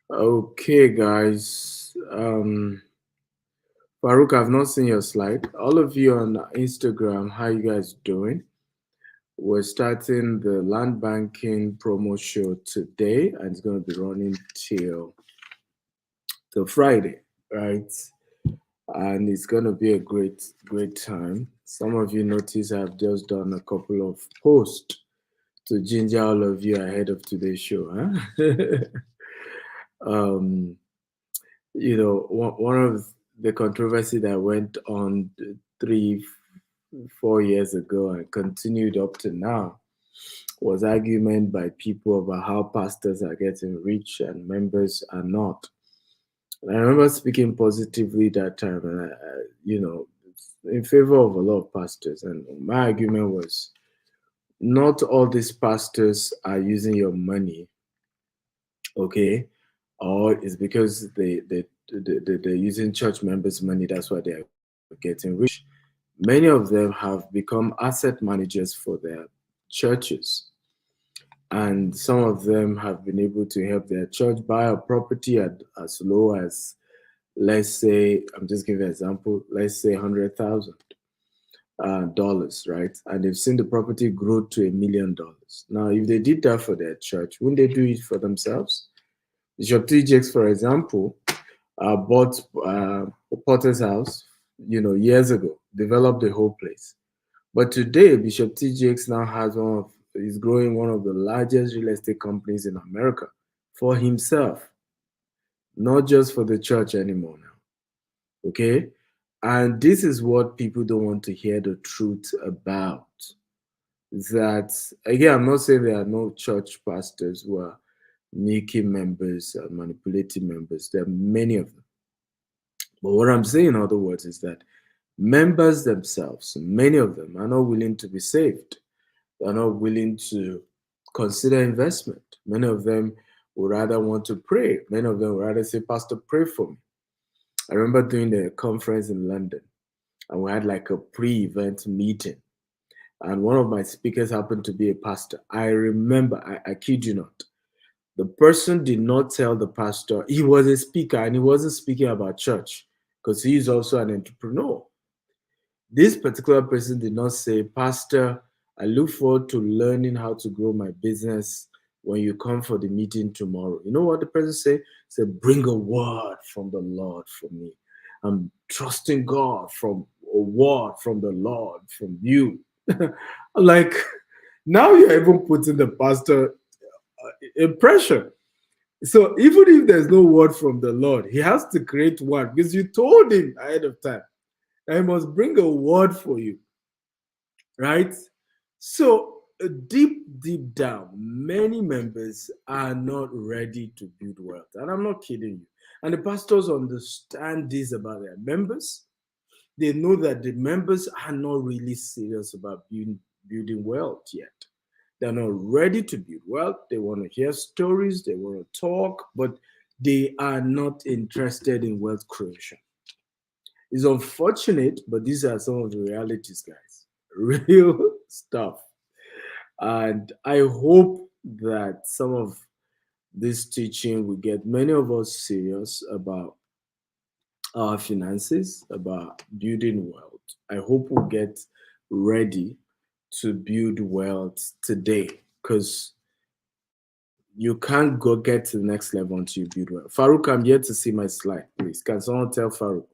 Okay, guys. Farouk, I've not seen your slide. All of you on Instagram, how you guys doing? We're starting the land banking promo show today, and it's going to be running till Friday, right? And it's going to be a great time. Some of you notice I've just done a couple of posts to ginger all of you ahead of today's show, huh? um, one of the controversy that went on 4 years ago and continued up to now was argument by people about how pastors are getting rich and members are not. And I remember speaking positively that time, and in favor of a lot of pastors. And my argument was, not all these pastors are using your money, okay, or it's because they're using church members' money. That's why they're getting rich. Many of them have become asset managers for their churches, and some of them have been able to help their church buy a property at as low as, let's say, I'm just giving an example, let's say $100,000, right? And they've seen the property grow to $1 million. Now, if they did that for their church, wouldn't they do it for themselves? Bishop TJX, for example, bought Potter's house, years ago, developed the whole place. But today, Bishop TJX now is growing one of the largest real estate companies in America for himself, not just for the church anymore now. Okay? And this is what people don't want to hear the truth about. That, again, I'm not saying there are no church pastors who are making members and manipulating members. There are many of them. But what I'm saying, in other words, is that members themselves, many of them, are not willing to be saved. They're not willing to consider investment. Many of them would rather want to pray. Many of them would rather say, Pastor, pray for me. I remember doing the conference in London, and we had like a pre-event meeting. And one of my speakers happened to be a pastor. I remember, I kid you not, the person did not tell the pastor he was a speaker and he wasn't speaking about church because he is also an entrepreneur. This particular person did not say, Pastor, I look forward to learning how to grow my business when you come for the meeting tomorrow. You know what the person said? He said, bring a word from the Lord for me. I'm trusting God from a word from the Lord from you. Like, now you're even putting the pastor in pressure. So even if there's no word from the Lord, he has to create one because you told him ahead of time. I must bring a word for you, right? So deep down, many members are not ready to build wealth. And I'm not kidding you. And the pastors understand this about their members. They know that the members are not really serious about building wealth yet. They're not ready to build wealth. They want to hear stories, they want to talk, but they are not interested in wealth creation. It's unfortunate, but these are some of the realities, guys. Real stuff. And I hope that some of this teaching will get many of us serious about our finances, about building wealth. I hope we'll get ready to build wealth today because you can't go get to the next level until you build wealth. Farouk, I'm yet to see my slide, please. Can someone tell Farouk?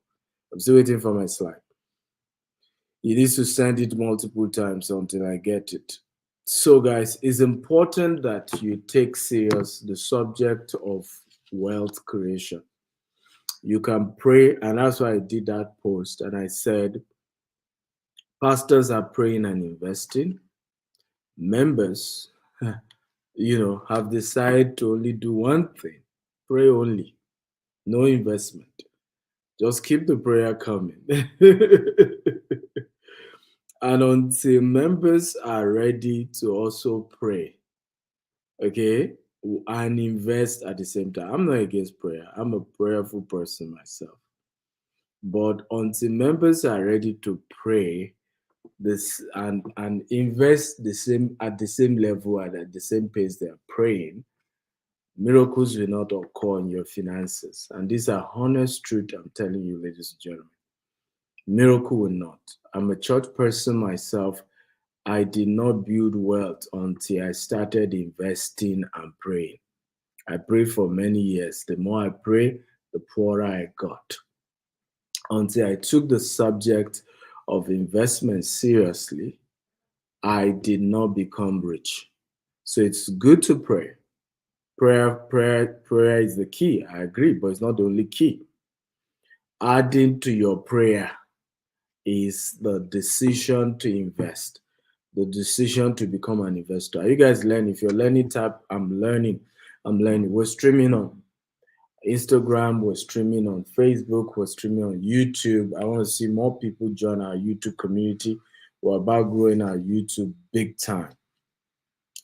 I'm still waiting for my slide. He needs to send it multiple times until I get it. So, guys, it's important that you take serious the subject of wealth creation. You can pray, and that's why I did that post. And I said, pastors are praying and investing. Members, have decided to only do one thing: pray only, no investment. Just keep the prayer coming. And until members are ready to also pray, okay, and invest at the same time. I'm not against prayer. I'm a prayerful person myself. But until members are ready to pray this and invest the same at the same level and at the same pace they're praying, Miracles will not occur in your finances. And these are honest truth I'm telling you, ladies and gentlemen. Miracle will not. I'm a church person myself. I did not build wealth until I started investing and praying. I prayed for many years. The more I pray, the poorer I got. Until I took the subject of investment seriously, I did not become rich. So it's good to pray. Prayer is the key. I agree, but it's not the only key. Adding to your prayer is the decision to invest, the decision to become an investor. Are you guys learning? If you're learning, type I'm learning. I'm learning. We're streaming on Instagram, we're streaming on Facebook, we're streaming on YouTube. I want to see more people join our YouTube community. We're about growing our YouTube big time.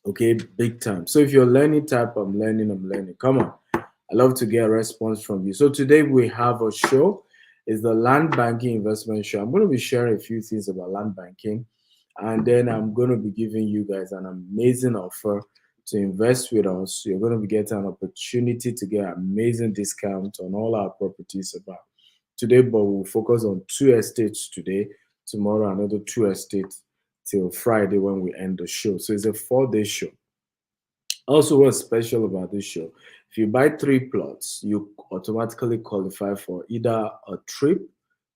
Okay, big time. So if you're learning, type I'm learning, I'm learning. Come on. I love to get a response from you. So today we have a show. It's the Land Banking Investment Show. I'm going to be sharing a few things about land banking, and then I'm going to be giving you guys an amazing offer to invest with us. You're going to be getting an opportunity to get amazing discount on all our properties about today, but we'll focus on 2 estates today. Tomorrow, another 2 estates till Friday when we end the show. So it's a 4-day show. Also, what's special about this show, if you buy 3 plots, you automatically qualify for either a trip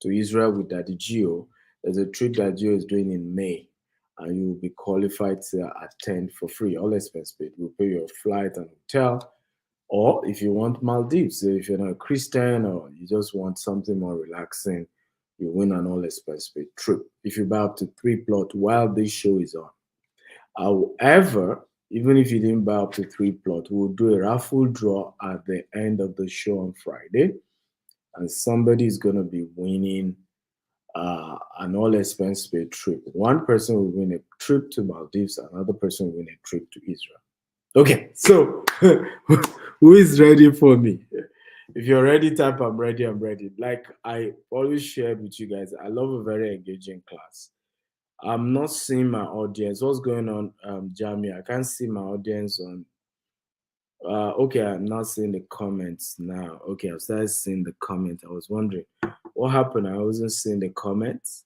to Israel with Daddy Gio. There's a trip that Gio is doing in May, and you will be qualified to attend for free, all expense paid. We'll pay your flight and hotel. Or if you want Maldives, so if you're not a Christian or you just want something more relaxing, you win an all expense paid trip if you buy up to 3 plots while this show is on. However, even if you didn't buy up to 3 plots, we'll do a raffle draw at the end of the show on Friday, and somebody is going to be winning an all expense paid trip. One person will win a trip to Maldives, another person will win a trip to Israel. Okay, so who is ready for me? If you're ready, type I'm ready, I'm ready. Like I always shared with you guys, I love a very engaging class. I'm not seeing my audience. What's going on, Jamie? I can't see my audience on. Okay, I'm not seeing the comments now. Okay, I've started seeing the comments. I was wondering what happened. I wasn't seeing the comments.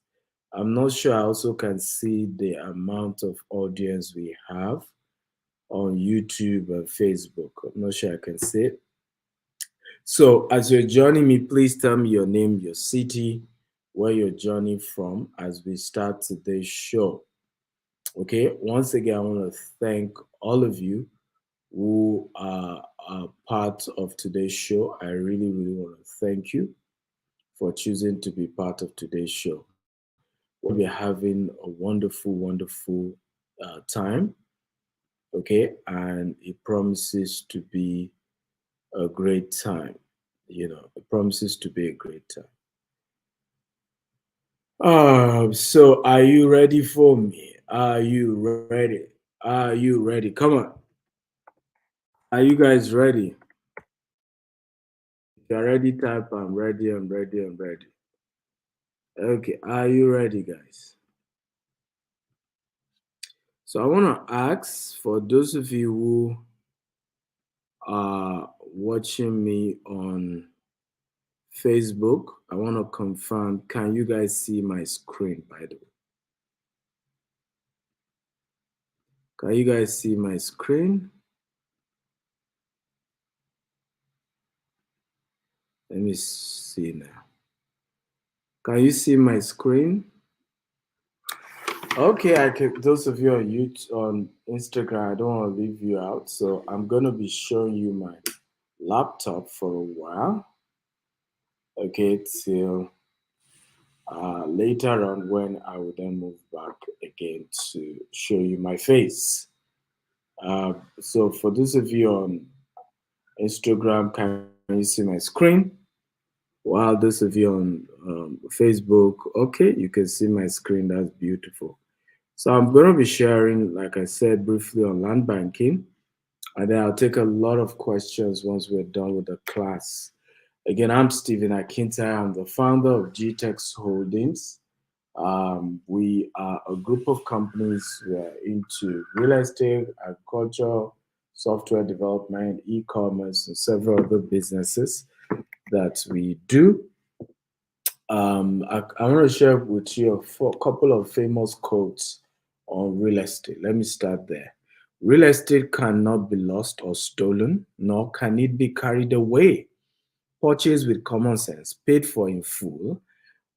I'm not sure. I also can see the amount of audience we have on YouTube and Facebook. I'm not sure I can see it. So, as you're joining me, please tell me your name, your city, where you're joining from as we start today's show. Okay, once again, I want to thank all of you who are part of today's show. I really, really want to thank you for choosing to be part of today's show. We'll be having a wonderful, wonderful time. Okay, and it promises to be a great time. You know, it promises to be a great time. So are you ready for me? Are you ready? Are you ready? Come on. Are you guys ready? If you're ready, type I'm ready, I'm ready, I'm ready. Okay, are you ready, guys? So I want to ask for those of you who are watching me on Facebook, I want to confirm, can you guys see my screen, by the way? Can you guys see my screen? Let me see now. Can you see my screen? Okay, I can. Those of you on YouTube, on Instagram, I don't want to leave you out, so I'm gonna be showing you my laptop for a while. Okay, till later on when I will then move back again to show you my face. So for those of you on Instagram, can you see my screen? While those of you on Facebook, okay, you can see my screen. That's beautiful. So I'm going to be sharing, like I said, briefly on land banking, and then I'll take a lot of questions once we're done with the class. Again, I'm Stephen Akintai. I'm the founder of GTEX Holdings. We are a group of companies. We are into real estate, agriculture, software development, e-commerce, and several other businesses that we do. I want to share with you a couple of famous quotes on real estate. Let me start there. Real estate cannot be lost or stolen, nor can it be carried away. Purchased with common sense, paid for in full,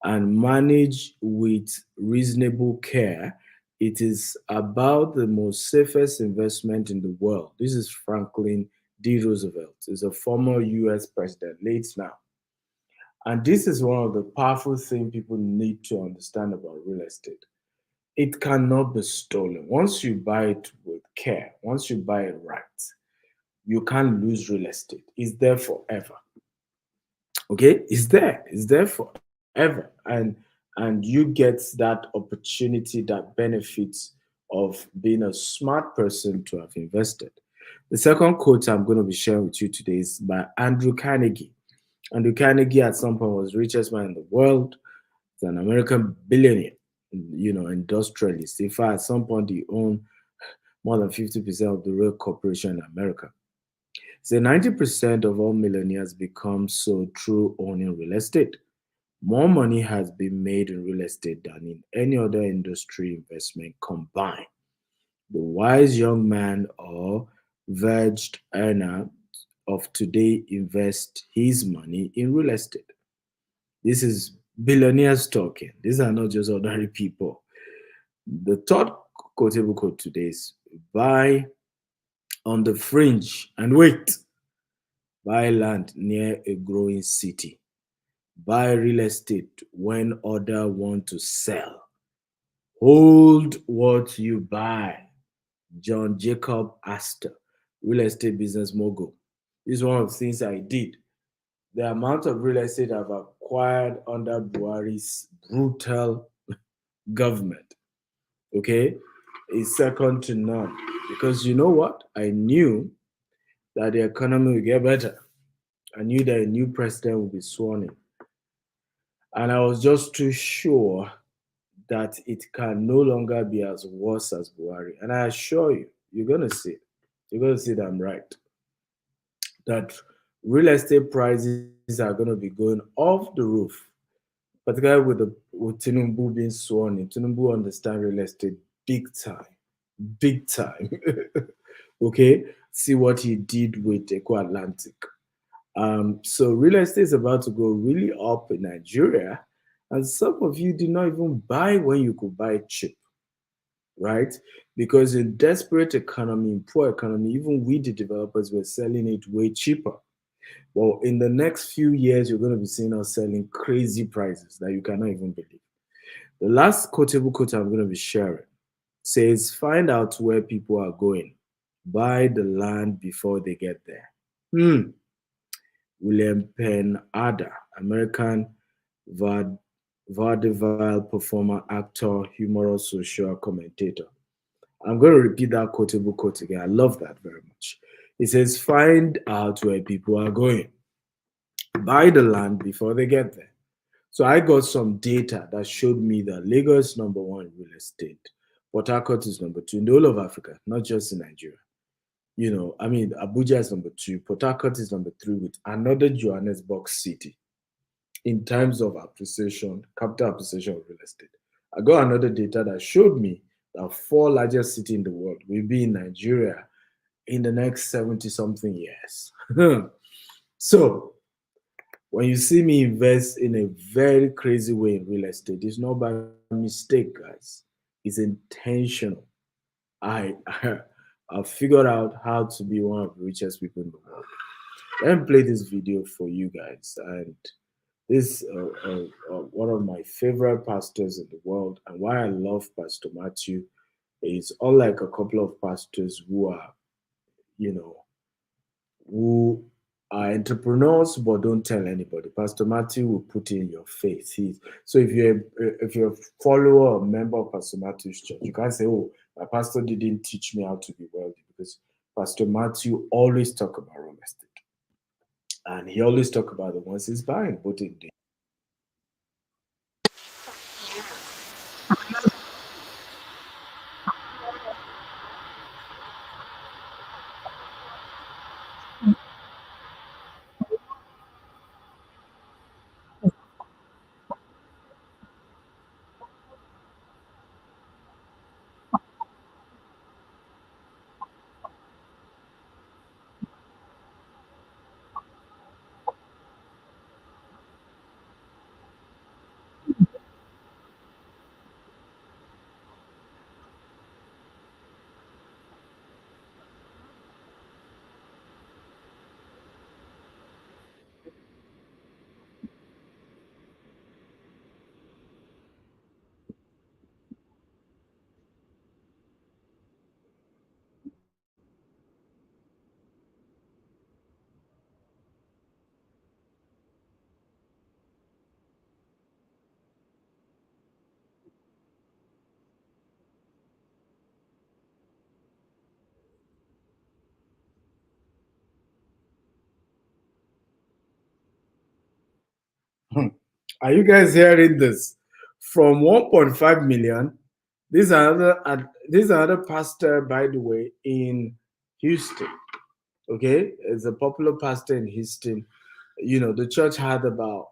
and managed with reasonable care, it is about the most safest investment in the world. This is Franklin D. Roosevelt. He's a former US president, late now. And this is one of the powerful things people need to understand about real estate. It cannot be stolen. Once you buy it with care, once you buy it right, you can't lose real estate. It's there forever. Okay? It's there forever. And you get that opportunity, that benefits of being a smart person to have invested. The second quote I'm going to be sharing with you today is by Andrew Carnegie. Andrew Carnegie at some point was the richest man in the world. He's an American billionaire, industrialist. In fact, at some point he owned more than 50% of the real corporation in America. So 90% of all millionaires become so through owning real estate. More money has been made in real estate than in any other industry investment combined. The wise young man or verged earner of today invests his money in real estate. This is billionaires talking. These are not just ordinary people. The third quotable quote today is buy on the fringe and wait. Buy land near a growing city. Buy real estate when others want to sell. Hold what you buy. John Jacob Astor, real estate business mogul. This is one of the things I did. The amount of real estate I've acquired under Buhari's brutal government, okay, is second to none. Because you know what? I knew that the economy would get better. I knew that a new president would be sworn in. And I was just too sure that it can no longer be as worse as Buhari. And I assure you, you're going to see it. You're going to see that I'm right. That real estate prices are going to be going off the roof, particularly with Tinubu being sworn in. Tinubu understands real estate big time, big time. Okay, see what he did with Eco Atlantic. So real estate is about to go really up in Nigeria, and some of you did not even buy when you could buy cheap, right? Because in desperate economy, in poor economy, even we the developers were selling it way cheaper. Well, in the next few years, you're going to be seeing us selling crazy prices that you cannot even believe. The last quotable quote I'm going to be sharing says, find out where people are going. Buy the land before they get there. William Penn Adder, American vaudeville performer, actor, humorous social commentator. I'm going to repeat that quotable quote again. I love that very much. It says, find out where people are going. Buy the land before they get there. So I got some data that showed me that Lagos is number one in real estate. Port Harcourt is number two in the whole of Africa, not just in Nigeria. Abuja is number two. Port Harcourt is number three with another Johannesburg city in terms of appreciation, capital appreciation of real estate. I got another data that showed me that four largest cities in the world will be in Nigeria in the next 70 something years. So when you see me invest in a very crazy way in real estate, it's not by mistake, guys. It's intentional. I I've figured out how to be one of the richest people in the world. Let me play this video for you guys. And this one of my favorite pastors in the world, and why I love Pastor Matthew is unlike a couple of pastors who are, you know, who are entrepreneurs but don't tell anybody. Pastor Matthew will put in your face. So if you're a follower or member of Pastor Matthew's church, you can't say, "Oh, my pastor didn't teach me how to be wealthy," because Pastor Matthew always talk about real estate, and he always talk about the ones he's buying, both in the Are you guys hearing this? From 1.5 million, this is another pastor, by the way, in Houston. Okay, it's a popular pastor in Houston. The church had about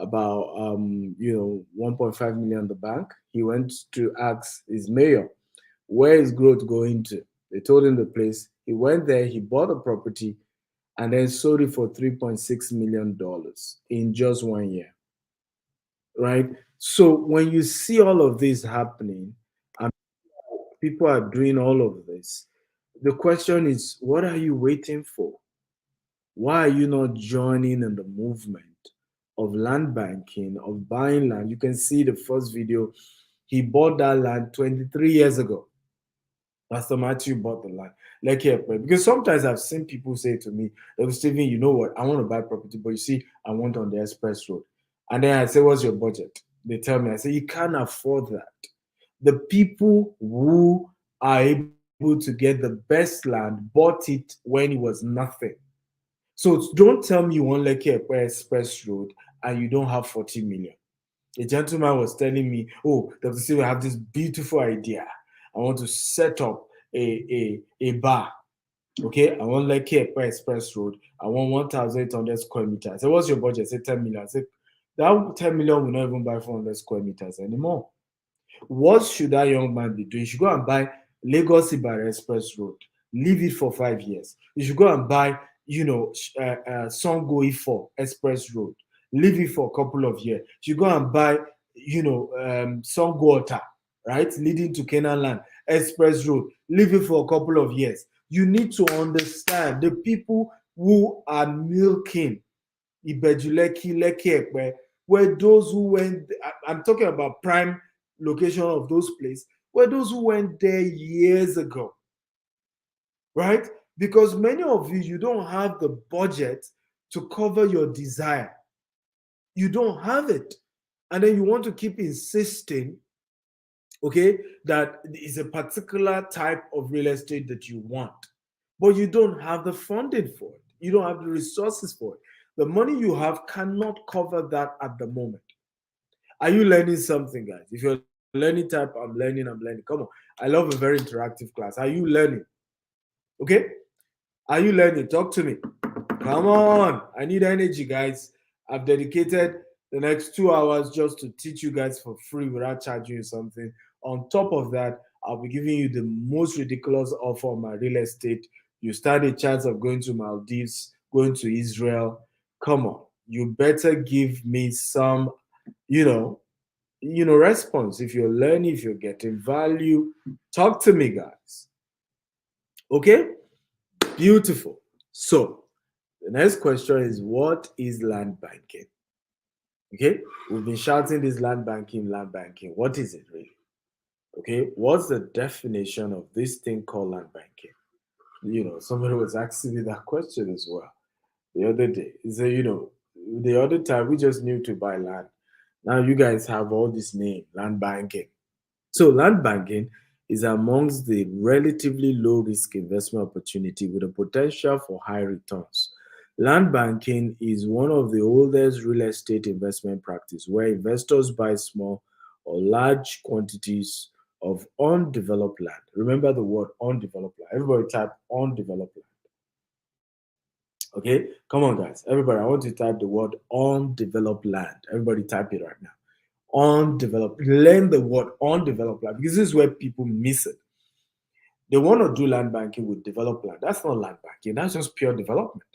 1.5 million in the bank. He went to ask his mayor, where is growth going to? They told him the place. He went there, he bought a property, and then sold it for $3.6 million in just 1 year. Right? So when you see all of this happening and people are doing all of this, the question is, what are you waiting for? Why are you not joining in the movement of land banking, of buying land? You can see the first video. He bought that land 23 years ago. Pastor Matthew bought the land. Like here, because sometimes I've seen people say to me, "Oh, Stephen, you know what? I want to buy property, but you see, I want on the express road." And then I say, "What's your budget?" They tell me, I say, "You can't afford that." The people who are able to get the best land bought it when it was nothing. So don't tell me you want Lekki Epe Express Road and you don't have 40 million. A gentleman was telling me, "Oh, Dr. Silva, I have this beautiful idea. I want to set up a bar. Okay, I want Lekki Epe Express Road. I want 1,800 square meters." I said, "What's your budget?" I said, 10 million. I said, "That 10 million will not even buy 400 square meters anymore." What should that young man be doing? He should go and buy Lagos Ibadan Express Road, leave it for 5 years. You should go and buy, Songo Ifo Express Road, leave it for a couple of years. You should go and buy, Songo Ota, right, leading to Canaan Land Express Road, leave it for a couple of years. You need to understand the people who are milking Ibejuleki, Lekki Epe, were those who went. I'm talking about prime location of those places, were those who went there years ago, right? Because many of you don't have the budget to cover your desire. You don't have it. And then you want to keep insisting, okay, that it's a particular type of real estate that you want, but you don't have the funding for it. You don't have the resources for it. The money you have cannot cover that at the moment. Are you learning something, guys? If you're learning, type I'm learning. Come on. I love a very interactive class. Are you learning? Okay? Are you learning? Talk to me. Come on. I need energy, guys. I've dedicated the next 2 hours just to teach you guys for free without charging you something. On top of that, I'll be giving you the most ridiculous offer on my real estate. You stand a chance of going to Maldives, going to Israel. Come on. You better give me some, you know, response. If you're learning, if you're getting value, talk to me, guys. Okay? Beautiful. So the next question is, what is land banking? Okay, we've been shouting this land banking, land banking. What is it really? Okay, what's the definition of this thing called land banking? Somebody was asking me that question as well the other day. He said, the other time we just knew to buy land. Now you guys have all this name, land banking. So land banking is amongst the relatively low risk investment opportunity with a potential for high returns. Land banking is one of the oldest real estate investment practice where investors buy small or large quantities of undeveloped land. Remember the word undeveloped land. Everybody type undeveloped land. Okay, come on, guys. Everybody, I want to type the word undeveloped land. Everybody type it right now. Undeveloped. Learn the word undeveloped land because this is where people miss it. They want to do land banking with developed land. That's not land banking. That's just pure development,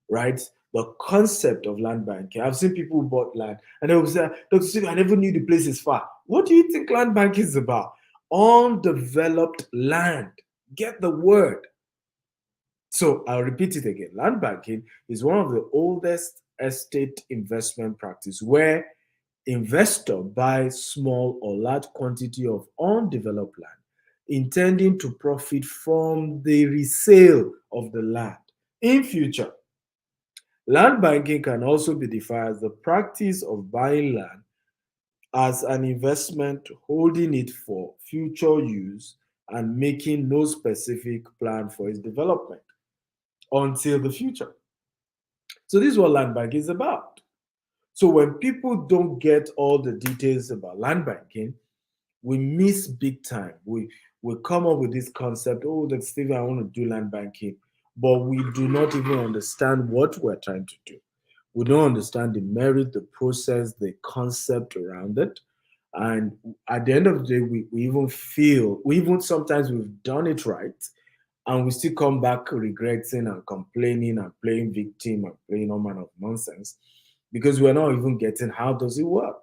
right? The concept of land banking. I've seen people who bought land and they will say, "Dr. Steve, I never knew the place is far." What do you think land banking is about? Undeveloped land. Get the word. So I'll repeat it again. Land banking is one of the oldest estate investment practice where investor buys small or large quantity of undeveloped land, intending to profit from the resale of the land in future. Land banking can also be defined as the practice of buying land as an investment, holding it for future use, and making no specific plan for its development until the future. So this is what land bank is about. So when people don't get all the details about land banking, we miss big time. We come up with this concept, oh, that Stephen, I want to do land banking, but we do not even understand what we're trying to do. We don't understand the merit, the process, the concept around it. And at the end of the day, we even feel, we even sometimes we've done it right, and we still come back regretting and complaining and playing victim and playing all manner of nonsense because we're not even getting how does it work.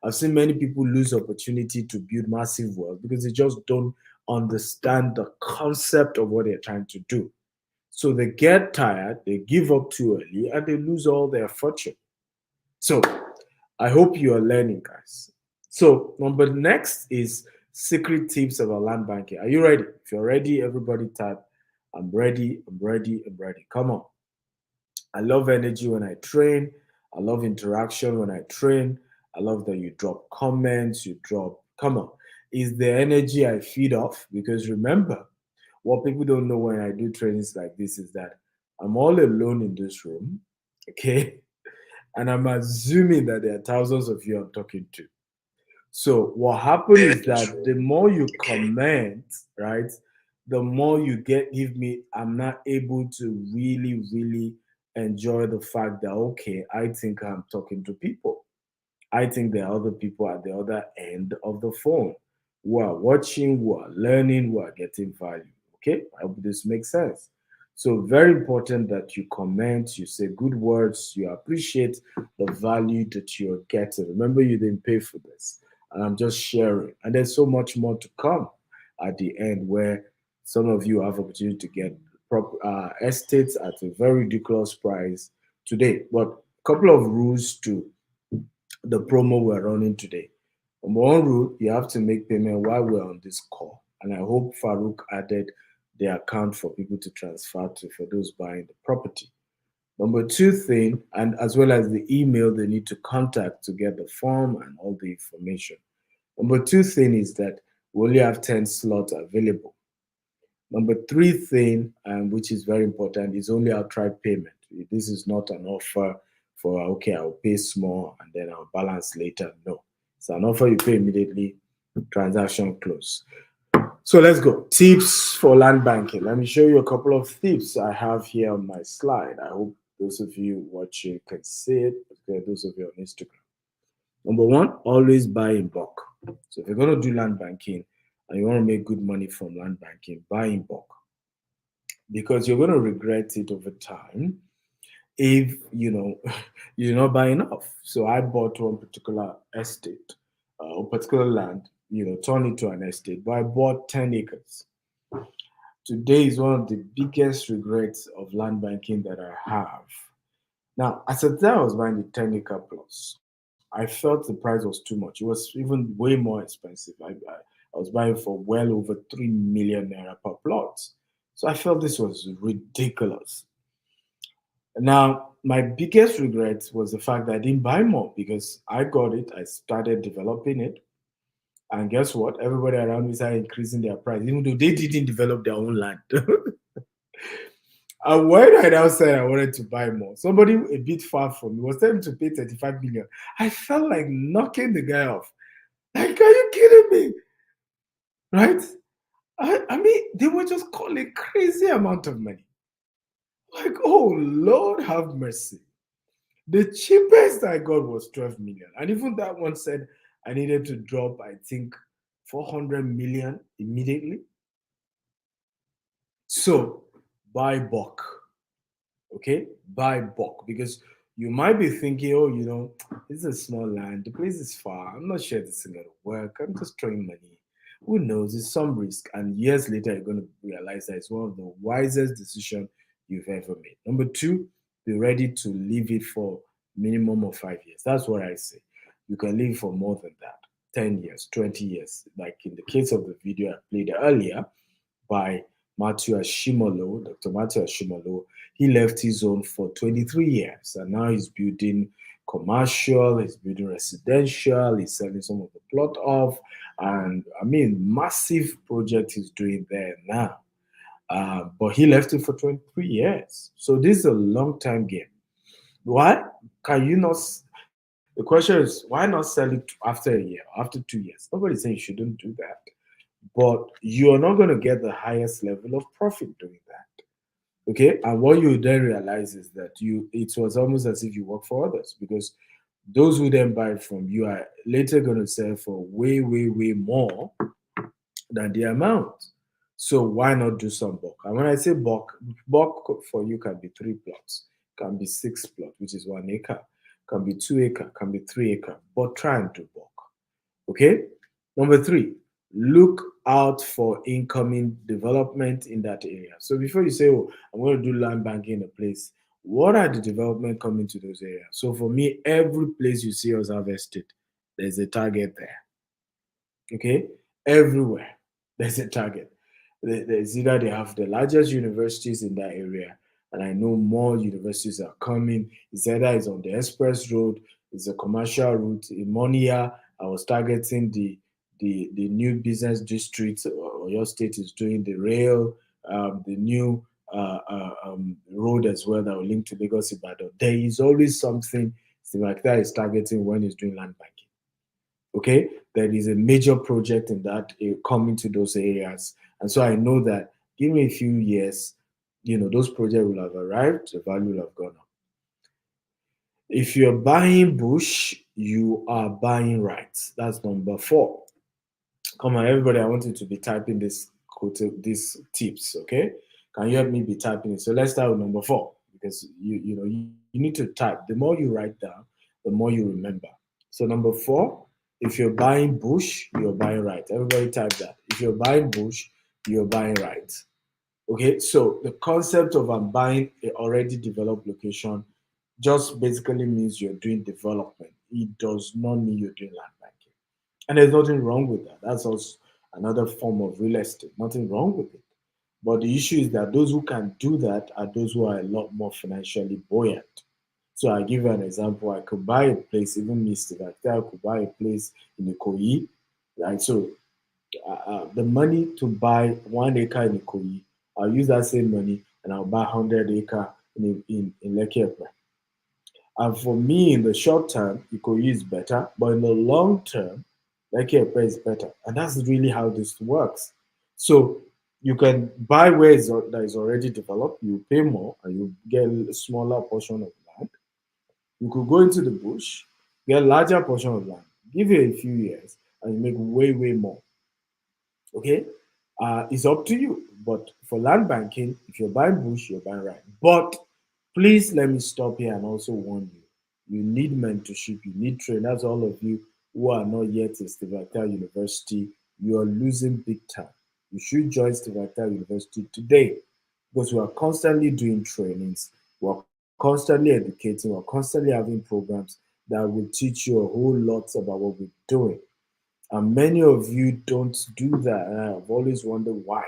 I've seen many people lose opportunity to build massive wealth because they just don't understand the concept of what they're trying to do. So they get tired, they give up too early, and they lose all their fortune. So I hope you are learning, guys. So number next is secret tips about land banking. Are you ready? If you're ready, everybody type, I'm ready, I'm ready, I'm ready. Come on. I love energy when I train. I love interaction when I train. I love that you drop comments, you drop, come on. Is the energy I feed off? Because remember, what people don't know when I do trainings like this is that I'm all alone in this room, okay? And I'm assuming that there are thousands of you I'm talking to. So what happens is that the more you comment, right, the more you give me, I'm not able to really enjoy the fact that okay, I think I'm talking to people. I think there are other people at the other end of the phone who are watching, who are learning, who are getting value. Okay, I hope this makes sense. So very important that you comment, you say good words, you appreciate the value that you're getting. Remember, you didn't pay for this, and I'm just sharing. And there's so much more to come at the end, where some of you have opportunity to get estates at a very ridiculous price today. But a couple of rules to the promo we're running today. Number one rule, you have to make payment while we're on this call. And I hope Farouk added the account for people to transfer to for those buying the property. Number two thing, and as well as the email they need to contact to get the form and all the information. Number two thing is that we only have 10 slots available. Number three thing, which is very important, is only outright payment. This is not an offer for, okay, I'll pay small and then I'll balance later. No, it's an offer you pay immediately, transaction close. So let's go. Tips for land banking. Let me show you a couple of tips I have here on my slide. I hope those of you watching can see it. Okay, those of you on Instagram. Number one, always buy in bulk. So if you're going to do land banking and you want to make good money from land banking, buy in bulk because you're going to regret it over time if you do not buy enough. So I bought one particular estate, or particular land, turn it to an estate, but I bought 10 acres. Today is one of the biggest regrets of land banking that I have. Now, as at the time I was buying the 10-acre plus, I felt the price was too much. It was even way more expensive. I was buying for well over 3 million naira per plot. So I felt this was ridiculous. Now, my biggest regret was the fact that I didn't buy more because I got it, I started developing it, and guess what? Everybody around me started increasing their price, even though they didn't develop their own land. And when I now said I wanted to buy more, somebody a bit far from me was telling me to pay 35 million. I felt like knocking the guy off. Like, are you kidding me? Right? I mean, they were just calling crazy amount of money. Like, oh Lord, have mercy. The cheapest I got was 12 million. And even that one said I needed to drop, I think, 400 million immediately. So buy bulk. Okay? Buy bulk. Because you might be thinking, oh, this is a small land. The place is far. I'm not sure this is going to work. I'm just throwing money. Who knows? It's some risk. And years later, you're going to realize that it's one of the wisest decisions you've ever made. Number two, be ready to leave it for minimum of 5 years. That's what I say. You can leave for more than that. 10 years, 20 years. Like in the case of the video I played earlier by Matthew Ashimolo, Dr. Matthew Ashimolo, he left his own for 23 years and now he's building commercial, he's building residential, he's selling some of the plot off, and I mean, massive project he's doing there now. But he left it for 23 years. So this is a long time game. Why can you not The question is, why not sell it after a year, after 2 years? Nobody's saying you shouldn't do that, but you're not going to get the highest level of profit doing that. Okay, and what you then realize is that it was almost as if you work for others, because those who then buy from you are later going to sell for way, way, way more than the amount. So why not do some bulk? And when I say bulk for you can be 3 plots, can be 6 plots, which is 1 acre, can be 2 acre, can be 3 acre, but try and do bulk. Okay. Number three, look out for incoming development in that area. So before you say, "Oh, I'm going to do land banking in a place," what are the development coming to those areas? So for me, every place you see us harvested, there's a target there. Okay, everywhere there's a target. There's either they have the largest universities in that area, and I know more universities are coming. It's either it's on the express road, it's a commercial route. In Monia, I was targeting the new business district. Or your state is doing the rail, the new road as well that will link to Lagos Ibadan. There is always something like that is targeting when it's doing land banking. Okay, there is a major project in that coming to those areas, and so I know that give me a few years, those projects will have arrived, the value will have gone up. If you're buying bush, you are buying right. That's number four. Come on, everybody, I want you to be typing these tips. Okay, can you help me be typing it? So let's start with number four, because you need to type. The more you write down, the more you remember. So number four, if you're buying bush, you're buying right. Everybody type that. If you're buying bush, you're buying right. Okay, so the concept of I'm buying a already developed location just basically means you're doing development. It does not mean you're doing land banking. And there's nothing wrong with that. That's also another form of real estate. Nothing wrong with it. But the issue is that those who can do that are those who are a lot more financially buoyant. So I give you an example. I could buy a place, even Mr. Victor, I could buy a place in Ikoyi, right? So the money to buy 1 acre in Ikoyi, I'll use that same money and I'll buy 100 acre in Lekki Epe. And for me, in the short term, Ikoyi is better, but in the long term, Lekki Epe is better. And that's really how this works. So you can buy where that is already developed, you pay more, and you get a smaller portion of land. You could go into the bush, get a larger portion of land, give it a few years, and you make way, way more. Okay? It's up to you. But for land banking, if you're buying bush, you're buying right. But please let me stop here and also warn you. You need mentorship, you need training. That's all of you who are not yet in Steve Victor University. You are losing big time. You should join Steve Victor University today, because we are constantly doing trainings, we're constantly educating, we're constantly having programs that will teach you a whole lot about what we're doing. And many of you don't do that. And I've always wondered why.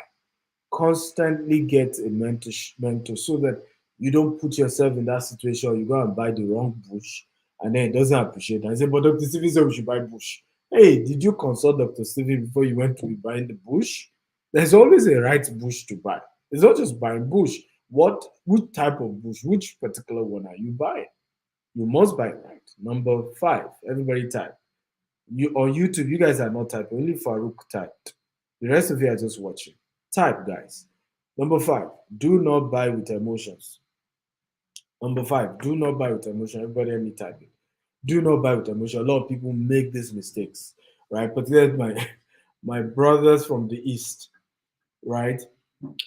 Constantly get a mentor so that you don't put yourself in that situation. You go and buy the wrong bush and then it doesn't appreciate it. I say, but Dr. Stephen said we should buy bush. Hey, did you consult Dr. Stephen before you went to be buying the bush? There's always a right bush to buy. It's not just buying bush. Which type of bush, which particular one are you buying? You must buy right. Number five, everybody type. You on YouTube, you guys are not typing. Only Farouk typed. The rest of you are just watching. Type, guys. Number five, do not buy with emotions. Number five, do not buy with emotion. Everybody let me type it. Do not buy with emotion. A lot of people make these mistakes, right? Particularly my brothers from the east, right?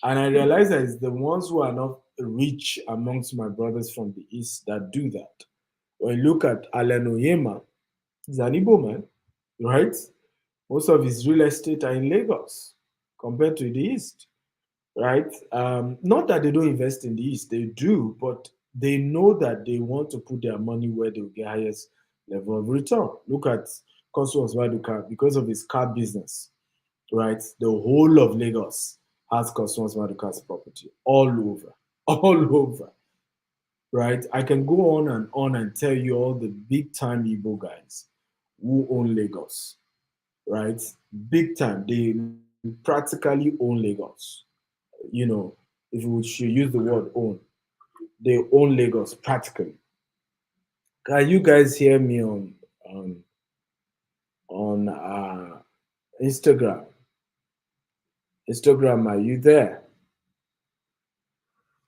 And I realize that it's the ones who are not rich amongst my brothers from the east that do that. When you look at Alan Oyema, he's an Igbo man, right? Most of his real estate are in Lagos compared to the East, right? Not that they don't invest in the East, they do, but they know that they want to put their money where they will get highest level of return. Look at Cosmos Maduka because of his car business, right? The whole of Lagos has Cosmos Maduka's property all over, all over, right? I can go on and tell you all the big time Igbo guys who own Lagos, right? Big time. They practically own Lagos. You know, if we should use the word own, they own Lagos practically. Can you guys hear me on Instagram? Instagram, are you there?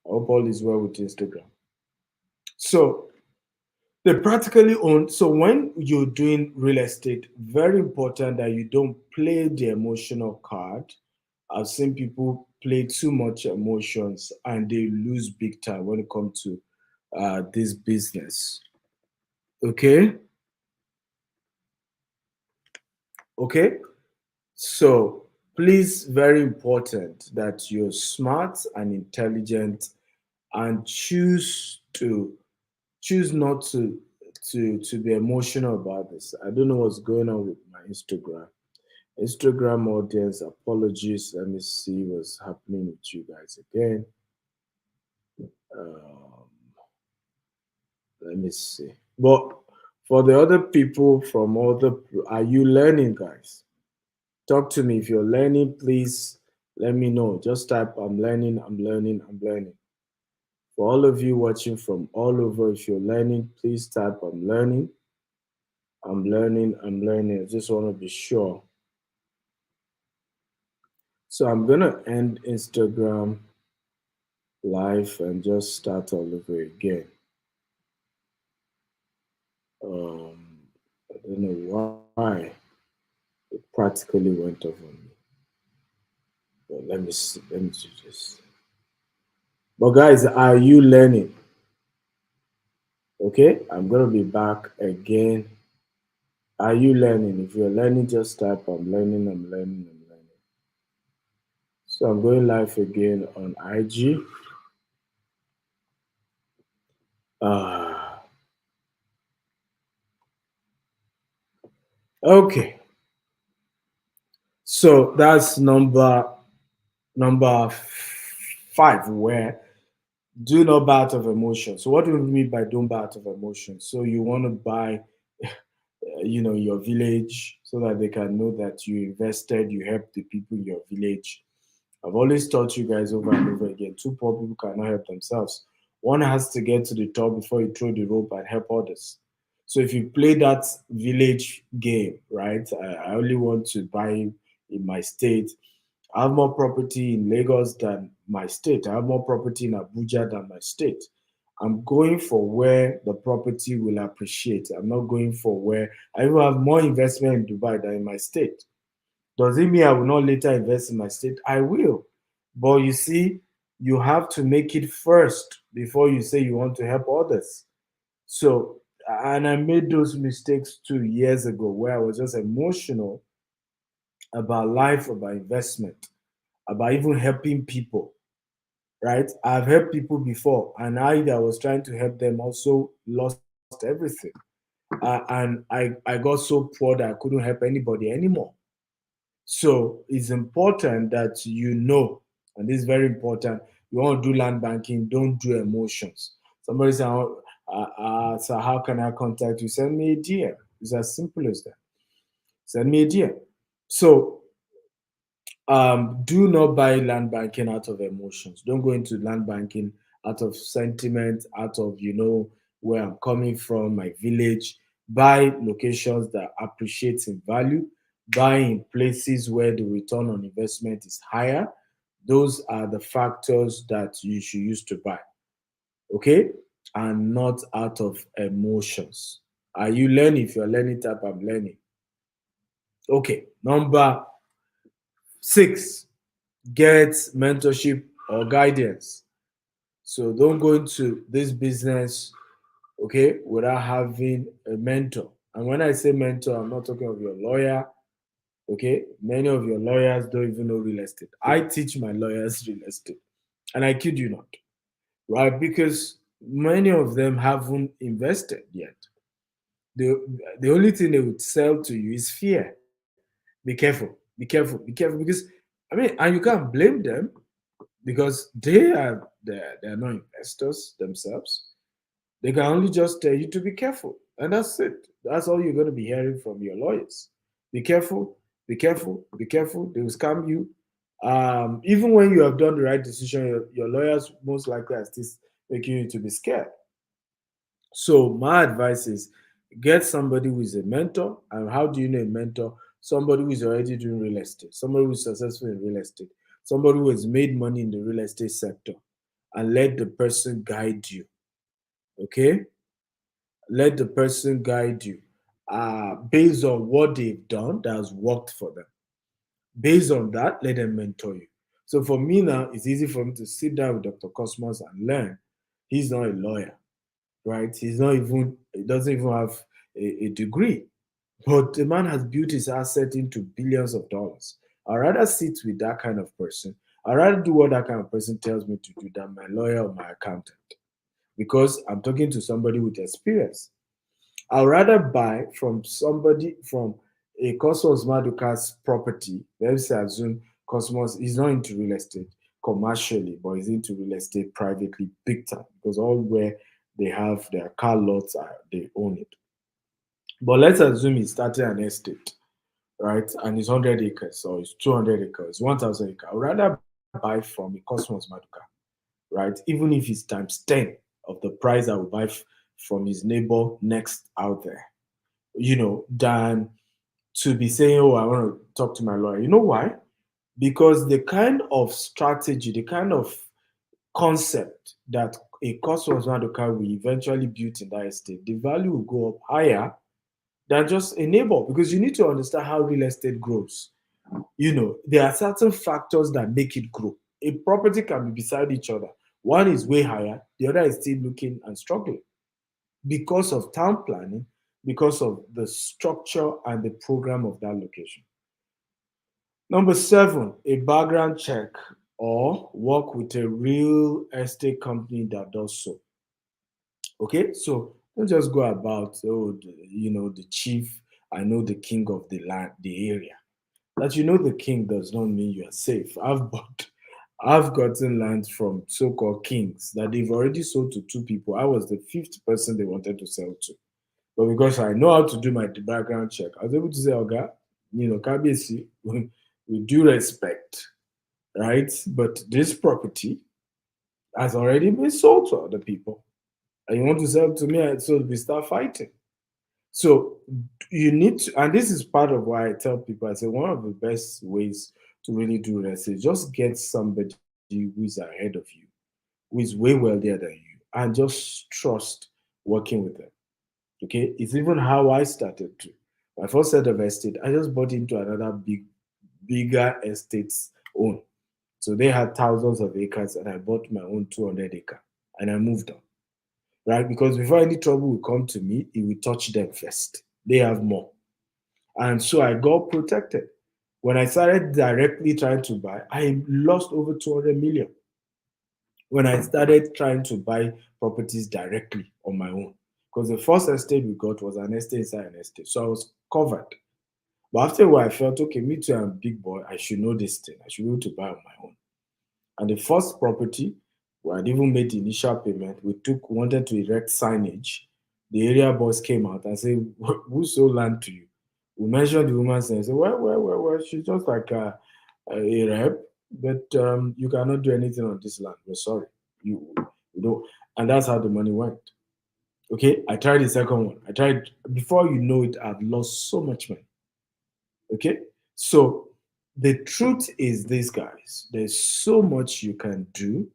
I hope all is well with Instagram. So they practically own. So when you're doing real estate, very important that you don't play the emotional card. I've seen people play too much emotions and they lose big time when it comes to this business. Okay, okay. So please, very important that you're smart and intelligent and choose not to be emotional about this. I don't know what's going on with my Instagram audience. Apologies. Let me see what's happening with you guys again. Um, let me see. But for the other people from other, are you learning, guys? Talk to me. If you're learning, please let me know. Just type, I'm learning, I'm learning, I'm learning. For all of you watching from all over, if you're learning, please type, I'm learning, I'm learning, I'm learning. I just want to be sure. So I'm going to end Instagram live and just start all over again. I don't know why it practically went off on me. But let me see. Let me do this. But guys, are you learning? Okay, I'm gonna be back again. Are you learning? If you're learning, just type I'm learning, I'm learning, I'm learning. So I'm going live again on IG. Ah, okay. So that's number five, where do not buy out of emotion. So what do we mean by don't buy out of emotion? So you want to buy, your village so that they can know that you invested, you helped the people in your village. I've always taught you guys over and over again, two poor people cannot help themselves. One has to get to the top before you throw the rope and help others. So if you play that village game, right? I only want to buy in my state. I have more property in Lagos than my state. I have more property in Abuja than my state. I'm going for where the property will appreciate. I'm not going for where I will have more investment in Dubai than in my state. Does it mean I will not later invest in my state? I will. But you see, you have to make it first before you say you want to help others. So, and I made those mistakes 2 years ago where I was just emotional about life, about investment, about even helping people, right? I've helped people before, and I that was trying to help them also lost everything. And I got so poor that I couldn't help anybody anymore. So it's important that you know, and this is very important. You want to do land banking, don't do emotions. Somebody say, so how can I contact you? Send me a DM. It's as simple as that. Send me a DM. So do not buy land banking out of emotions. Don't go into land banking out of sentiment, out of where I'm coming from, my village. Buy locations that appreciate in value. Buy in places where the return on investment is higher. Those are the factors that you should use to buy. Okay, and not out of emotions. Are you learning? If you're learning, type I'm learning. Okay, number 6, get mentorship or guidance. So don't go into this business, okay, without having a mentor. And when I say mentor, I'm not talking of your lawyer, okay? Many of your lawyers don't even know real estate. I teach my lawyers real estate, and I kid you not, right? Because many of them haven't invested yet. The, the only thing they would sell to you is fear. Be careful, be careful, be careful. Because, I mean, and you can't blame them because they're not investors themselves. They can only just tell you to be careful, and that's it. That's all you're going to be hearing from your lawyers. Be careful, be careful, be careful. They will scam you. Even when you have done the right decision, your lawyers most likely are still making you to be scared. So my advice is get somebody who is a mentor. And how do you know a mentor? Somebody who is already doing real estate, somebody who is successful in real estate, somebody who has made money in the real estate sector, and let the person guide you. Okay? Let the person guide you based on what they've done that has worked for them. Based on that, let them mentor you. So for me now, it's easy for me to sit down with Dr. Cosmos and learn. He's not a lawyer, right? He doesn't even have a degree, but the man has built his asset into billions of dollars. I'd rather sit with that kind of person. I'd rather do what that kind of person tells me to do than my lawyer or my accountant because I'm talking to somebody with experience. I'd rather buy from somebody from a Cosmos Maduka's property. Let's assume Cosmos is not into real estate commercially, but is into real estate privately big time because all where they have their car lots, they own it. But let's assume he's starting an estate, right? And it's 100 acres or it's 200 acres, 1,000 acres. I'd rather buy from a Cosmos Maduka, right? Even if it's times 10 of the price I would buy from his neighbor next out there, than to be saying, oh, I want to talk to my lawyer. You know why? Because the kind of strategy, the kind of concept that a Cosmos Maduka will eventually build in that estate, the value will go up higher than just a neighbor because you need to understand how real estate grows. There are certain factors that make it grow. A property can be beside each other. One is way higher, the other is still looking and struggling because of town planning, because of the structure and the program of that location. Number seven, a background check or work with a real estate company that does so. Okay, so don't just go about, the chief, I know the king of the land, the area. That you know the king does not mean you are safe. I've gotten land from so-called kings that they've already sold to two people. I was the fifth person they wanted to sell to. But because I know how to do my background check, I was able to say, Oga, KBC, with due respect, right? But this property has already been sold to other people. And you want to sell it to me, so we start fighting. So you need to, and this is part of why I tell people, I say one of the best ways to really do this is just get somebody who is ahead of you, who is way wealthier than you, and just trust working with them. Okay, it's even how I started to. My first set of estate, I just bought into another bigger estate's own. So they had thousands of acres, and I bought my own 200 acre, and I moved on, right? Because before any trouble will come to me, it will touch them first. They have more, and so I got protected. When I started directly trying to buy, I lost over 200 million when I started trying to buy properties directly on my own. Because the first estate we got was an estate inside an estate. So I was covered. But after a while, I felt, okay, me too, I'm a big boy. I should know this thing. I should be able to buy on my own. And the first property, we had even made the initial payment. Wanted to erect signage. The area boss came out and said, who sold land to you? We mentioned the woman's name. I said, well, she's just like a rep, but you cannot do anything on this land. We're sorry. You know, and that's how the money went. Okay, I tried the second one. I tried, before you know it, I've lost so much money. Okay, so the truth is this, guys, there's so much you can do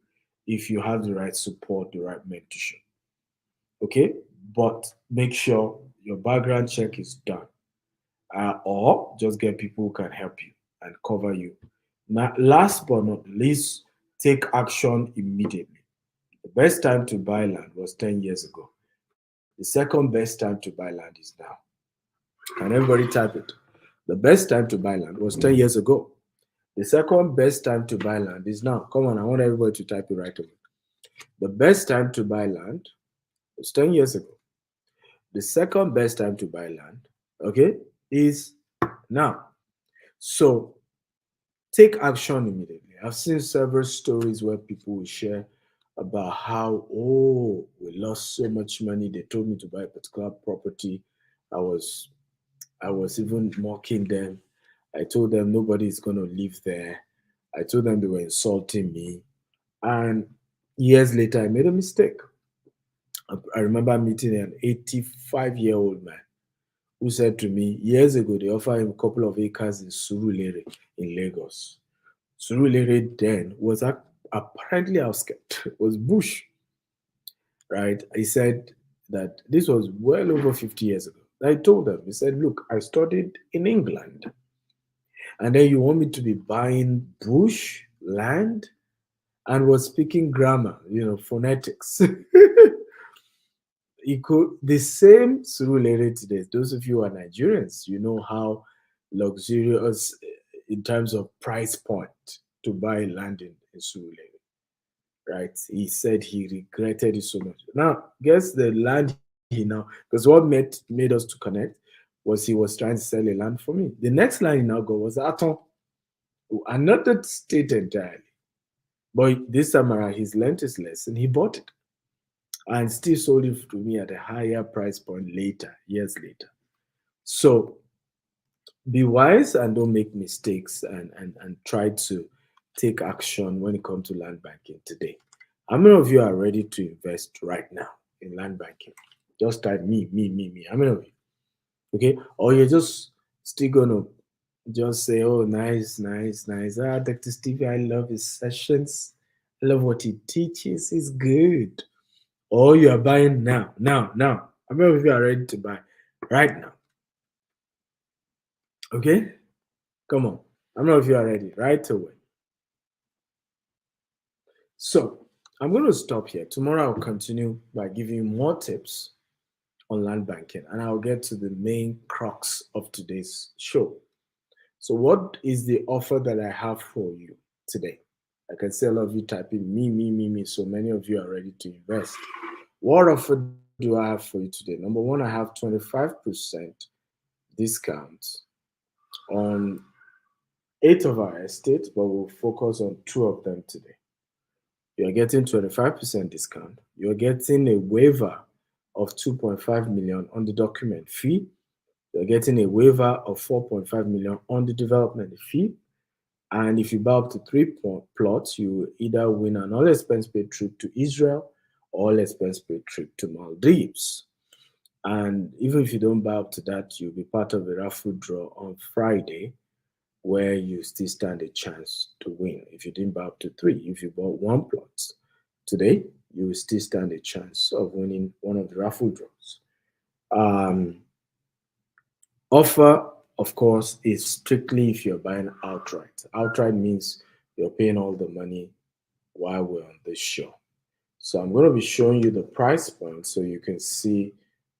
if you have the right support, the right mentorship. Okay, but make sure your background check is done, or just get people who can help you and cover you. Now, last but not least, take action immediately. The best time to buy land was 10 years ago. The second best time to buy land is now. Can everybody type it? The best time to buy land was 10 years ago. The second best time to buy land is now. Come on, I want everybody to type it right away. The best time to buy land was 10 years ago. The second best time to buy land, okay, is now. So take action immediately. I've seen several stories where people will share about how, oh, we lost so much money. They told me to buy a particular property. I was I was even mocking them. I told them nobody is going to live there. I told them they were insulting me. And years later, I made a mistake. I remember meeting an 85-year-old man who said to me years ago they offered him a couple of acres in Surulere in Lagos. Surulere then was apparently outskirts, was bush, right? He said that this was well over 50 years ago. I told him, he said, look, I studied in England, and then you want me to be buying bush land and was speaking grammar, phonetics. It could the same Surulere today. Those of you who are Nigerians, you know how luxurious in terms of price point to buy land in Surulere, right? He said he regretted it so much. Now, guess the land he now, because what made us to connect was he was trying to sell a land for me. The next land he now got was Aton, another state entirely. But this time around, he's learned his lesson. He bought it and still sold it to me at a higher price point later, years later. So be wise and don't make mistakes and try to take action when it comes to land banking today. How many of you are ready to invest right now in land banking? Just type me, me, me, me. How many of you? Okay. Or you're just still gonna just say, oh, nice, nice, nice. Ah, Dr. Stevie, I love his sessions. I love what he teaches. He's good. Or you are buying now, now, now. How many of you are ready to buy right now? Okay? Come on. How many of you are ready right away? So I'm going to stop here. Tomorrow I'll continue by giving you more tips on land banking and I'll get to the main crux of today's show. So, what is the offer that I have for you today? I can see a lot of you typing me, me, me, me. So many of you are ready to invest. What offer do I have for you today? Number one, I have 25% discount on 8 of our estates, but we'll focus on 2 of them today. You're getting 25% discount. You're getting a waiver of 2.5 million on the document fee. You're getting a waiver of 4.5 million on the development fee. And if you buy up to 3 plots, you either win an all expense paid trip to Israel or all expense paid trip to Maldives. And even if you don't buy up to that, you'll be part of a raffle draw on Friday where you still stand a chance to win. If you didn't buy up to 3, if you bought 1 plot today, you will still stand a chance of winning one of the raffle draws. Offer, of course, is strictly if you're buying outright. Outright means you're paying all the money while we're on this show. So I'm going to be showing you the price point so you can see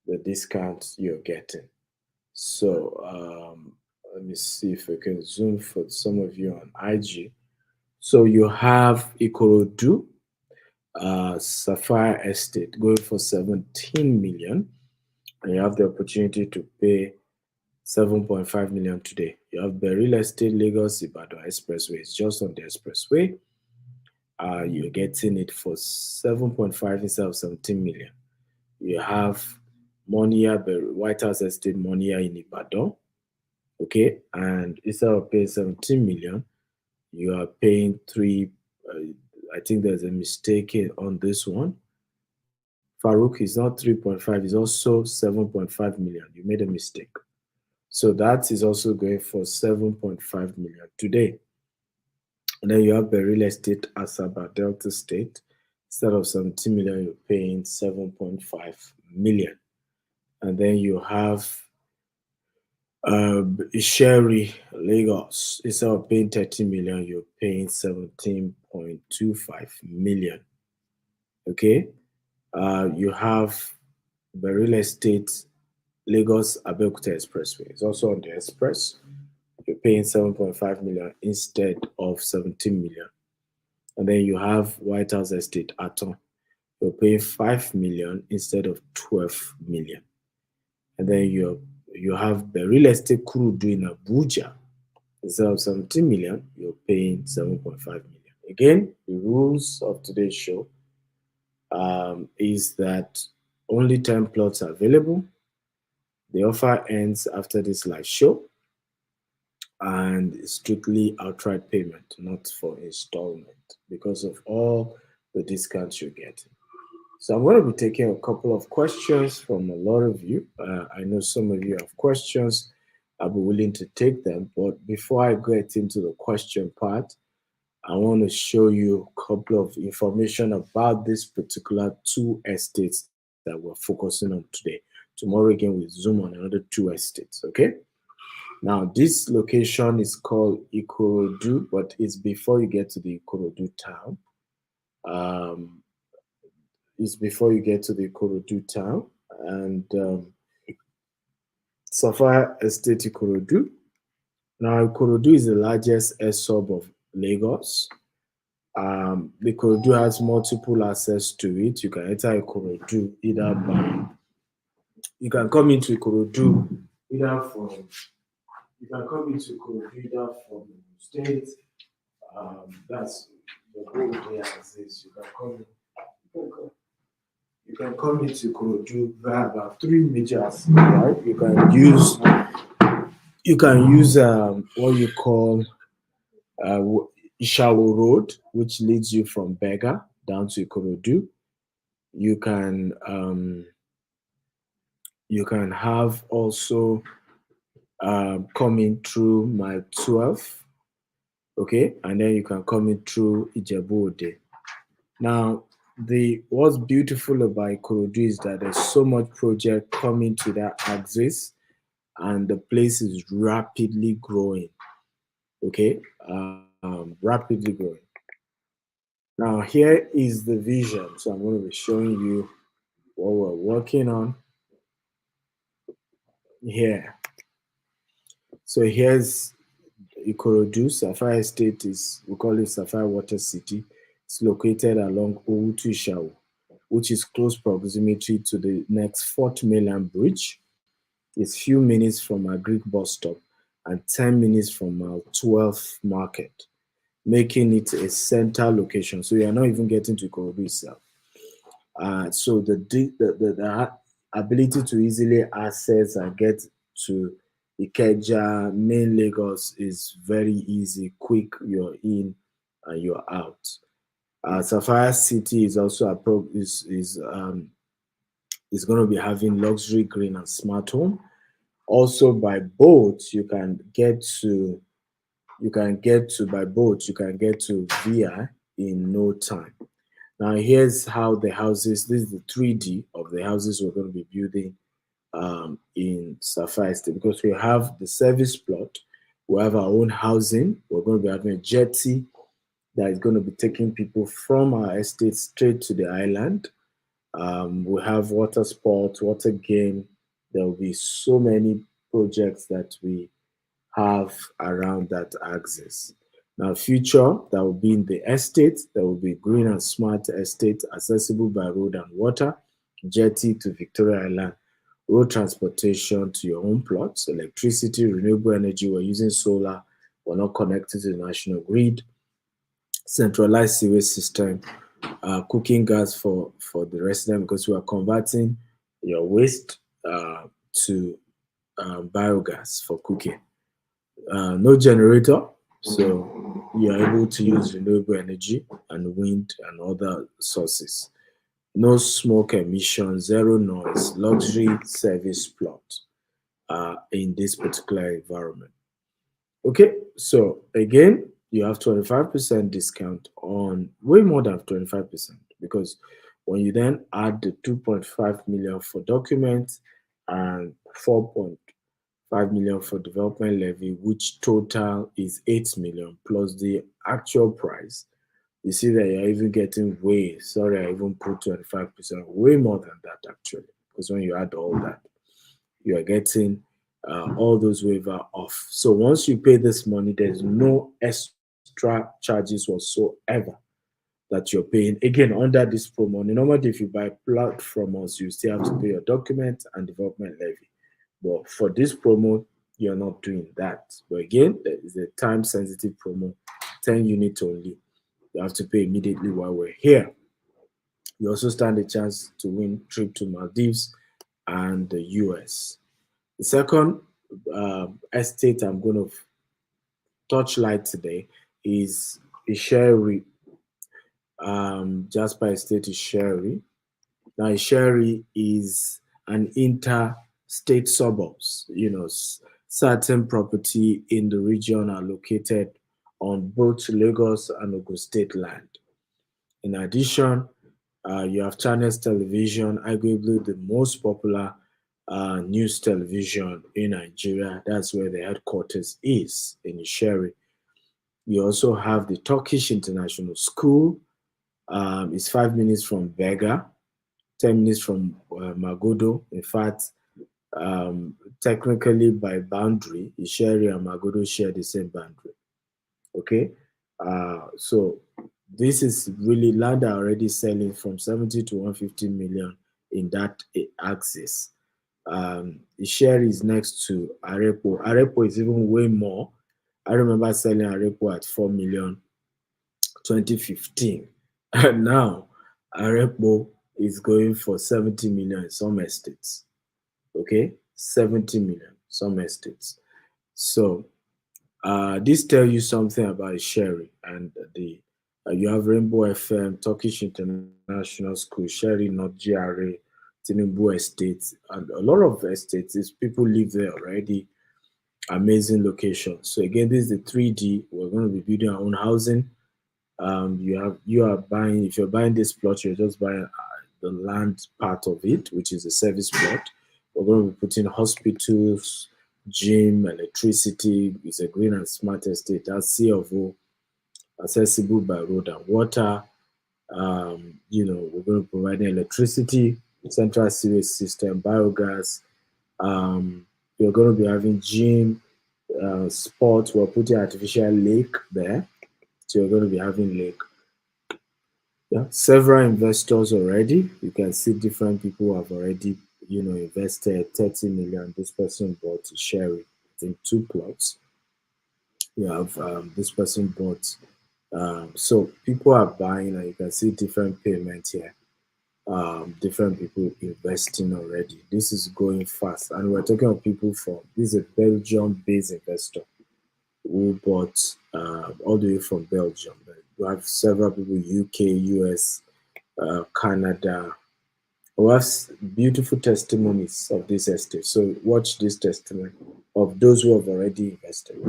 the discount you're getting. So let me see if I can zoom for some of you on IG. So you have Ikorodu, Sapphire Estate going for 17 million, and you have the opportunity to pay 7.5 million today. You have Beryl Estate, Lagos Ibadan Expressway. It's just on the expressway. You're getting it for 7.5 instead of 17 million. You have Monia, White House Estate, Monia in Ibadan. Okay, and instead of paying 17 million, you are paying 3. I think there's a mistake on this one. Farouk is not 3.5, it's also 7.5 million. You made a mistake. So that is also going for 7.5 million today. And then you have the real estate Asaba Delta State. Instead of 17 million, you're paying 7.5 million. And then you have Sherry Lagos. Instead of paying 13 million, you're paying 17.25 million. Okay. You have the real estate Lagos Abeokuta Expressway. It's also on the express. You're paying 7.5 million instead of 17 million. And then you have White House Estate Aton. You're paying 5 million instead of 12 million. And then you have the real estate Kurudu in Abuja. Instead of 17 million, you're paying 7.5 million. Again, the rules of today's show is that only 10 plots are available. The offer ends after this live show and it's strictly outright payment, not for installment, because of all the discounts you're getting. So I'm going to be taking a couple of questions from a lot of you. I know some of you have questions. I'll be willing to take them. But before I get into the question part, I want to show you a couple of information about this particular two estates that we're focusing on today. Tomorrow again, we zoom on another two estates. Okay. Now, this location is called Ikorodu, but it's before you get to the Ikorodu town. Um, it's before you get to the Ikorodu town, and Sapphire Estate Ikorodu. Now, Ikorodu is the largest sub of Lagos. The Ikorodu has multiple access to it. You can enter Ikorodu either by, you can come into Ikorodu either from, you can come into Ikorodu either from state. That's the whole day as this. You can come into Ikorodu via about three major access, right? You can use what you call uh, Ishawo Road, which leads you from Bega down to Ikorodu. You can um, you can have also coming through my 12, okay, and then you can come in through Ijebu Ode. Now, the what's beautiful about Ikorodu is that there's so much project coming to that axis, and the place is rapidly growing. Okay, rapidly growing. Now, here is the vision. So I'm going to be showing you what we're working on here. So here's Ikorodu. Sapphire Estate is, we call it Sapphire Water City. It's located along Owutu Ishawo, which is close proximity to the next Fort Mainland Bridge. It's few minutes from our Greek bus stop and 10 minutes from our 12th market, making it a center location. So you're not even getting to Ikorodu itself. So the ability to easily access and get to Ikeja, main Lagos is very easy, quick. You're in and you're out. Sapphire City is also is going to be having luxury, green, and smart home. Also, by boat, by boat you can get to VI in no time. Now, here's how the houses. This is the 3D of the houses we're going to be building in Sapphire Estate, because we have the service plot, we have our own housing. We're going to be having a jetty that is going to be taking people from our estate straight to the island. We have water sports, water game. There will be so many projects that we have around that axis. Now, future that will be in the estate, there will be green and smart estate accessible by road and water, jetty to Victoria Island, road transportation to your own plots, electricity, renewable energy. We're using solar. We're not connected to the national grid, centralized sewage system, cooking gas for the resident, because we are converting your waste to biogas for cooking. No generator, so you are able to use renewable energy and wind and other sources. No smoke emission, zero noise, luxury service plot in this particular environment. Okay, so again, you have 25% discount on way more than 25%, because when you then add the 2.5 million for documents and 4.5 million for development levy, which total is 8 million plus the actual price, you see that you're even getting way, sorry, I even put 25%, way more than that actually, because when you add all that, you are getting all those waiver off. So once you pay this money, there's no extra charges whatsoever that you're paying. Again, under this promo, normally if you buy plot from us, you still have to pay your document and development levy. But for this promo, you're not doing that. But again, there is a time sensitive promo, 10 units only. You have to pay immediately while we're here. You also stand a chance to win trip to Maldives and the US. The second estate I'm going to touch light today is Isheri. Jasper Estate is Sherry. Now, Sherry is an interstate suburbs. Certain property in the region are located on both Lagos and Ogun State land. In addition, you have Channels Television, arguably the most popular news television in Nigeria. That's where the headquarters is in Isheri. You also have the Turkish International School. It's 5 minutes from Bega, 10 minutes from Magodo. In fact, technically by boundary, Isheri and Magodo share the same boundary. Okay, so this is really land are already selling from 70 to 150 million in that axis. Isheri is next to Arepo. Arepo is even way more. I remember selling Arepo at 4 million 2015. And now Arepo is going for 70 million in some estates. Okay, 70 million, some estates. So this tell you something about Sherry and the you have Rainbow FM, Turkish International School, Sherry, North GRA, Tinubu Estates, and a lot of estates. Is people live there already. Amazing location. So again, this is the 3D. We're going to be building our own housing. You are buying, if you're buying this plot, you're just buying the land part of it, which is a service plot. We're going to be putting hospitals, gym, electricity. It's a green and smart estate. That's C of O, accessible by road and water. We're going to provide electricity, central sewage system, biogas. You're going to be having gym, sports. We're putting artificial lake there. So you're going to be having lake. Yeah, several investors already. You can see different people have already, invested 30 million. This person bought Sherry, I think 2 plots. You have this person bought. So people are buying, and you can see different payments here. Different people investing already. This is going fast, and we're talking of people from. This is a Belgium-based investor who bought all the way from Belgium. We have several people, UK, US, Canada. We have beautiful testimonies of this estate. So watch this testimony of those who have already invested.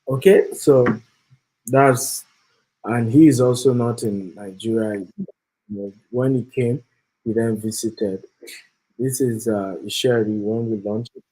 Okay, so that's and he is also not in Nigeria. When he came, he then visited. This is Isheri when we launched it.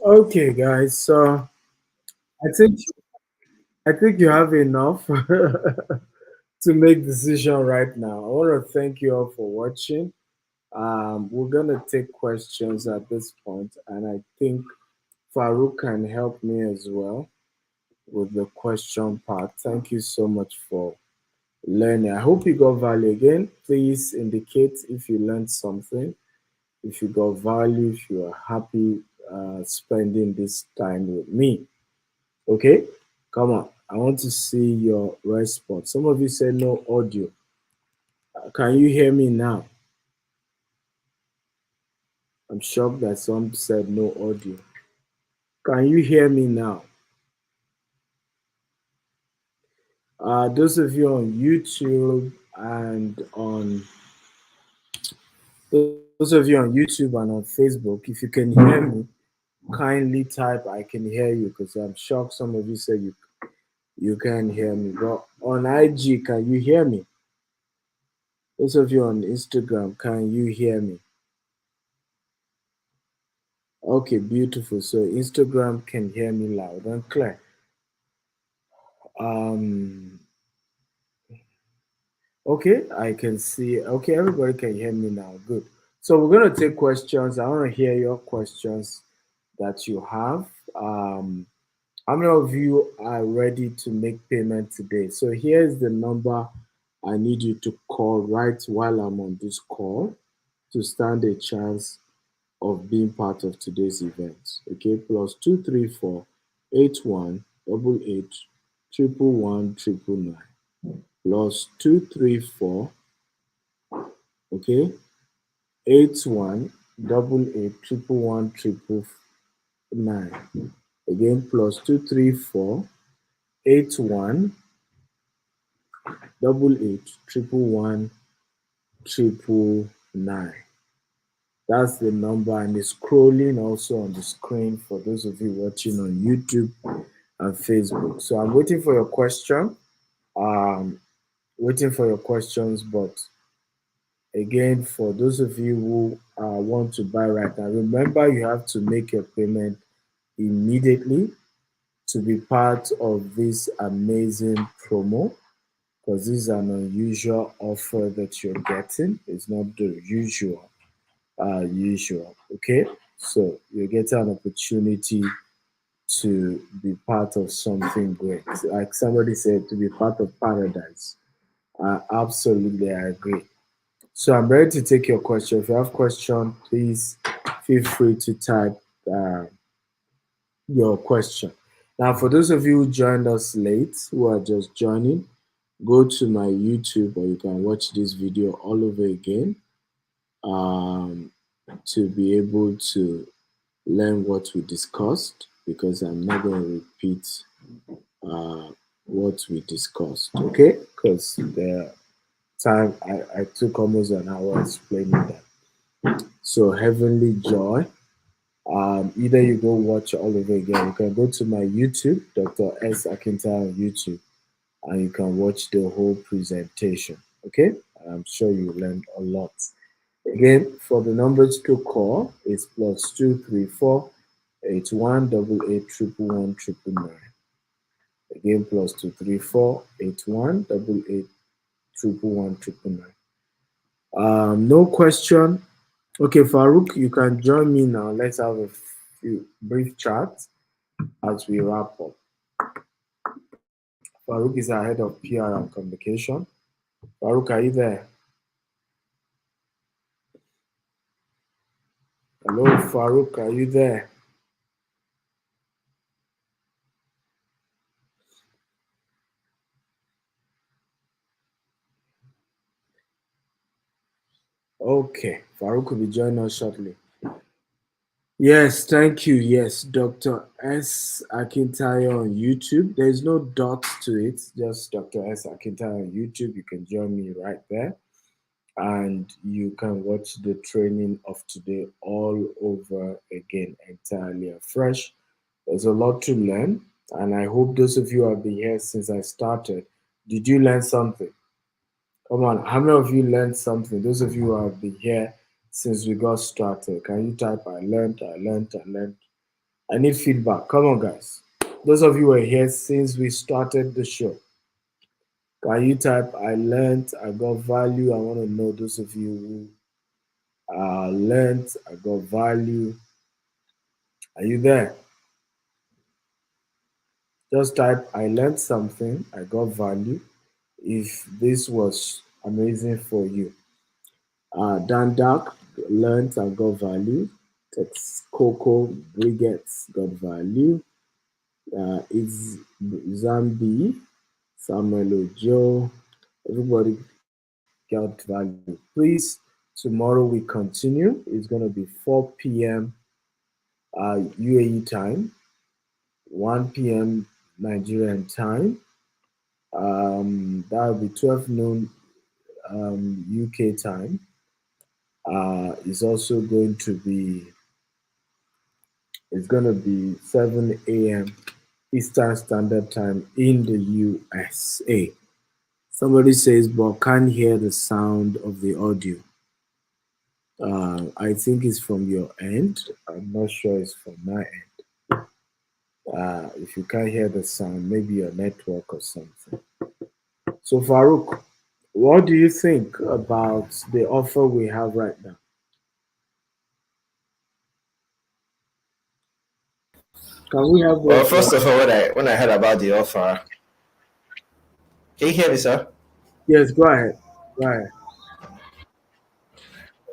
Okay, guys. So I think I think you have enough to make decision right now. I want to thank you all for watching. We're gonna take questions at this point, and I think Farouk can help me as well with the question part. Thank you so much for learning. I hope you got value again. Please indicate if you learned something, if you got value, if you are happy spending this time with me. Okay, come on. I want to see your response. Some of you said no audio. Can you hear me now? I'm shocked that some said no audio. Can you hear me now? Those of you on YouTube and on those of you on YouTube and on Facebook, if you can hear me, kindly type I can hear you because I'm shocked some of you say you can't hear me. But on IG, can you hear me? Those of you on Instagram, can you hear me? Okay, beautiful. So Instagram can hear me loud and clear. Um, okay, I can see. Okay, everybody can hear me now. Good. So we're gonna take questions. I want to hear your questions that you have. How many of you are ready to make payment today? So here's the number I need you to call right while I'm on this call to stand a chance of being part of today's event. Okay, +234 8188 111 9. +234, okay, 8188 111 9. Again, +234 8188 111 9. That's the number, and it's scrolling also on the screen for those of you watching on YouTube and Facebook. So I'm waiting for your question. Um, Waiting for your questions, but again, for those of you who want to buy right now, remember you have to make your payment immediately to be part of this amazing promo because this is an unusual offer that you're getting. It's not the usual. Okay, so you're getting an opportunity to be part of something great. Like somebody said, to be part of paradise. Absolutely, I agree. So I'm ready to take your question. If you have question, please feel free to type uh, your question. Now, for those of you who joined us late, who are just joining, go to my YouTube or you can watch this video all over again um, to be able to learn what we discussed because I'm not going to repeat uh, what we discussed, okay? Because the time I took almost an hour explaining that. So, Heavenly Joy, either you go watch all over again, you can go to my YouTube, Dr. S. Akinta on YouTube, and you can watch the whole presentation, okay? I'm sure you learned a lot. Again, for the numbers to call, it's +234 8188 111 9. Again, +234 8188 111 9. No question. Okay, Farouk, you can join me now. Let's have a few brief chats as we wrap up. Farouk is our head of PR and communication. Farouk, are you there? Hello, Farouk, are you there? Okay, Farouk will be joining us shortly. Yes, thank you. Yes, Dr. S. Akintayo on YouTube. There's no dot to it, just Dr. S. Akintayo on YouTube. You can join me right there and you can watch the training of today all over again, entirely afresh. There's a lot to learn, and I hope those of you who have been here since I started, did you learn something? Come on, how many of you learned something? Those of you who have been here since we got started, can you type I learned, I learned, I learned? I need feedback. Come on, guys. Those of you who are here since we started the show, can you type I learned, I got value? I want to know those of you who learned, I got value. Are you there? Just type I learned something, I got value. If this was amazing for you. Dan Dark learned and got value. Tex Coco Brigettes got value. It's Zambi, Samuel Ojo, everybody got value. Please, tomorrow we continue. It's going to be 4 p.m. UAE time, 1 p.m. Nigerian time. That will be 12 noon UK time. It's also going to be, it's going to be 7 a.m. Eastern Standard Time in the USA. Somebody says, but can't hear the sound of the audio. I think it's from your end. I'm not sure it's from my end. If you can't hear the sound, maybe your network or something. So Farouk, what do you think about the offer we have right now? Can we have Well, the first of all, when I heard about the offer, can you hear me, sir? yes, go ahead. Go ahead.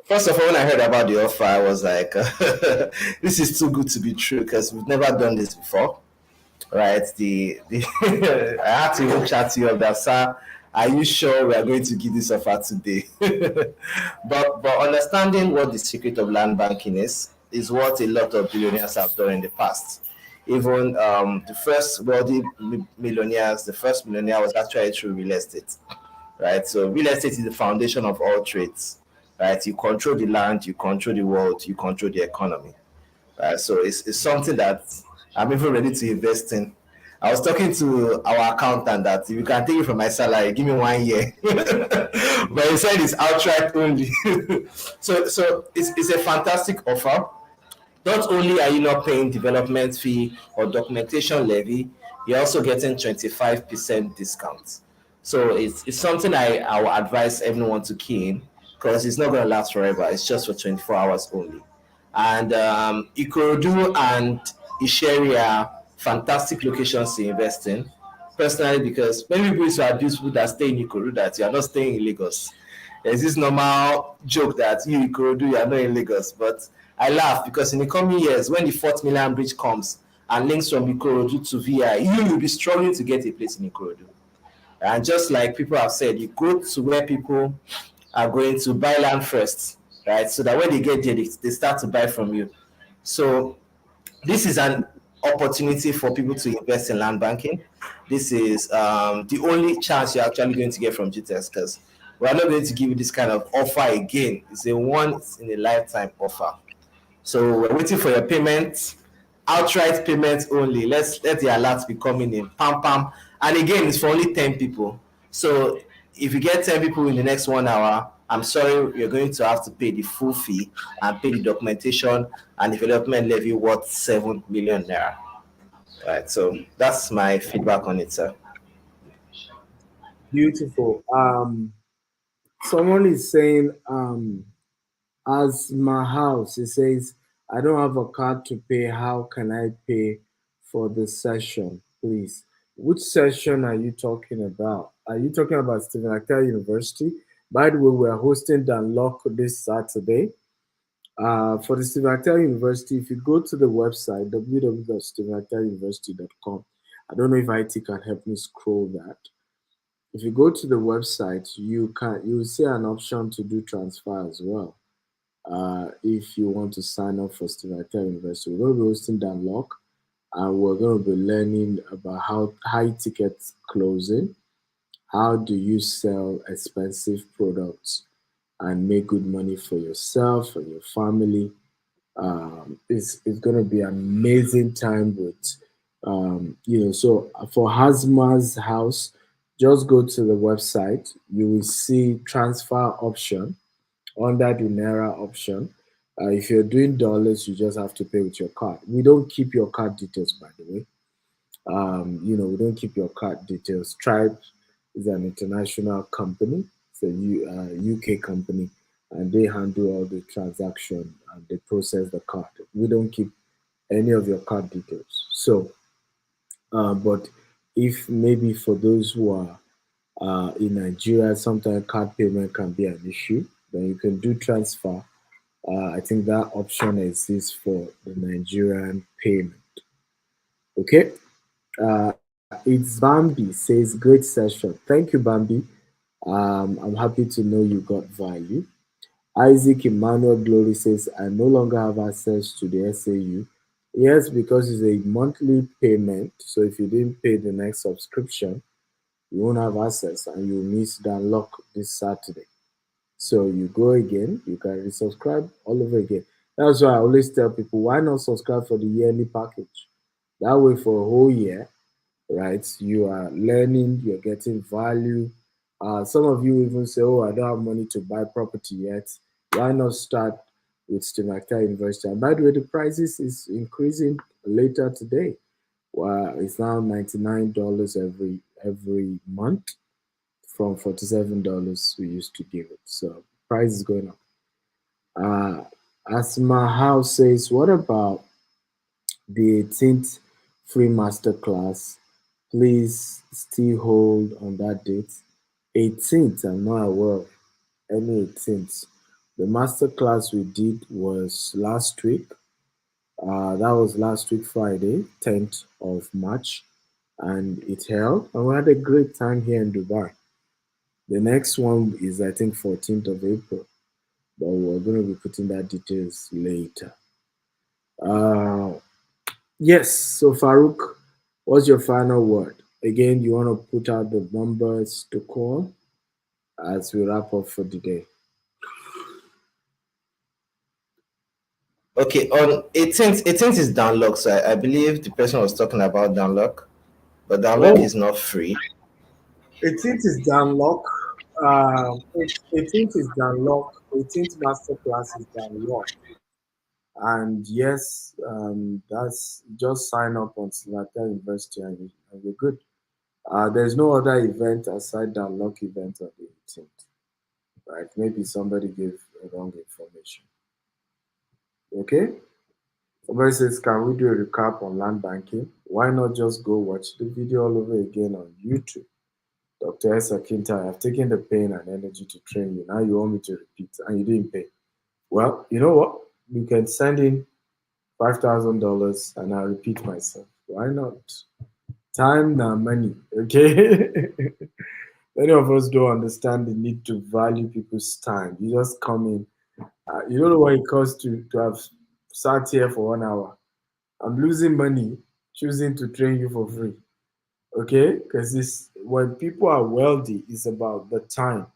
First of all, when I heard about the offer, I was like, "This is too good to be true," because we've never done this before, right? The I had to even chat to you of that, sir. Are you sure we are going to give this offer today? But understanding what the secret of land banking is what a lot of billionaires have done in the past. Even the first wealthy millionaires, the first millionaire was actually through real estate, right? So real estate is the foundation of all trades, right? You control the land, you control the world, you control the economy, right? So it's something that I'm even ready to invest in. I was talking to our accountant that if you can take it from my salary, give me 1 year. But he said it's outright only. So it's a fantastic offer. Not only are you not paying development fee or documentation levy, you're also getting 25% discount. So it's something I will advise everyone to key in because it's not going to last forever. It's just for 24 hours only. And Ikorodu and Isheri are fantastic locations to invest in. Personally, because many people used to abuse people that stay in Ikorodu that you are not staying in Lagos. There's this normal joke that you Ikorodu, you are not in Lagos. But I laugh because in the coming years, when the Fourth Mainland Bridge comes and links from Ikorodu to VI, you will be struggling to get a place in Ikorodu. And just like people have said, you go to where people are going to buy land first, right? So that when they get there, they start to buy from you. So this is an opportunity for people to invest in land banking. This is the only chance you're actually going to get from GTEx because we're not going to give you this kind of offer again. It's a once in a lifetime offer. So we're waiting for your payment, outright payments only. Let the alerts be coming in. Pam pam. And again, it's for only 10 people. So if you get 10 people in the next 1 hour, I'm sorry, you're going to have to pay the full fee and pay the documentation and development levy worth 7 million naira. Right. So that's my feedback on it, sir. Beautiful. Someone is saying, as my house, it says, I don't have a card to pay. How can I pay for the session, please? Which session are you talking about? Are you talking about Stephen Akel University? By the way, we're hosting Dan Lock this Saturday. For the Stephen Akel University, if you go to the website, www.stephenakeluniversity.com, I don't know if IT can help me scroll that. If you go to the website, you will see an option to do transfer as well. If you want to sign up for Stephen Akel University, we're going to be hosting Dan Lock, and we're going to be learning about how high ticket closing, how do you sell expensive products and make good money for yourself and your family. It's going to be an amazing time with, so for Hasma's house, just go to the website. You will see transfer option under the Naira option. If you're doing dollars, you just have to pay with your card. We don't keep your card details, by the way. We don't keep your card details. Stripe is an international company. It's a UK company, and they handle all the transaction and they process the card. We don't keep any of your card details. So, but if maybe for those who are in Nigeria, sometimes card payment can be an issue. Then you can do transfer. I think that option exists for the Nigerian payment. Okay. It's Bambi says great session. Thank you, Bambi. I'm happy to know you got value. Isaac Emmanuel Glory says I no longer have access to the SAU. Yes, because it's a monthly payment. So if you didn't pay the next subscription, you won't have access and you miss the unlock this Saturday. So you go again, you can resubscribe all over again. That's why I always tell people why not subscribe for the yearly package? That way, for a whole year, right, you are learning, you're getting value. Some of you even say, oh, I don't have money to buy property yet. Why not start with Stimacta University? And by the way, the prices is increasing later today. Well, it's now $99 every month from $47 we used to give it. So price is going up. Asma House says, what about the 18th free masterclass? Please still hold on that date. 18th, I'm not aware of any 18th. The masterclass we did was last week. That was last week, Friday, 10th of March, and it held, and we had a great time here in Dubai. The next one is, I think, 14th of April, but we're going to be putting that details later. Uh, yes, so Farouk, what's your final word? Again, you want to put out the numbers to call as we wrap up for the day. Okay, on 18th is downlock. So I believe the person was talking about downlock, but downlock Oh, is not free. 18th is downlock. 18th is downlock. 18th masterclass is downlock. And yes, that's just sign up on Silata University and you're good. There's no other event aside that lock event on the 18th, right? Maybe somebody gave wrong information. Okay? Somebody says, can we do a recap on land banking? Why not just go watch the video all over again on YouTube? Dr. Esa Kinta, I've taken the pain and energy to train you. Now you want me to repeat and you didn't pay. Well, you know what? You can send in $5,000 and I'll repeat myself. Why not? Time now money, okay? Many of us don't understand the need to value people's time. You just come in. You don't know what it costs to have sat here for 1 hour. I'm losing money choosing to train you for free, okay? Because this when people are wealthy, it's about the time.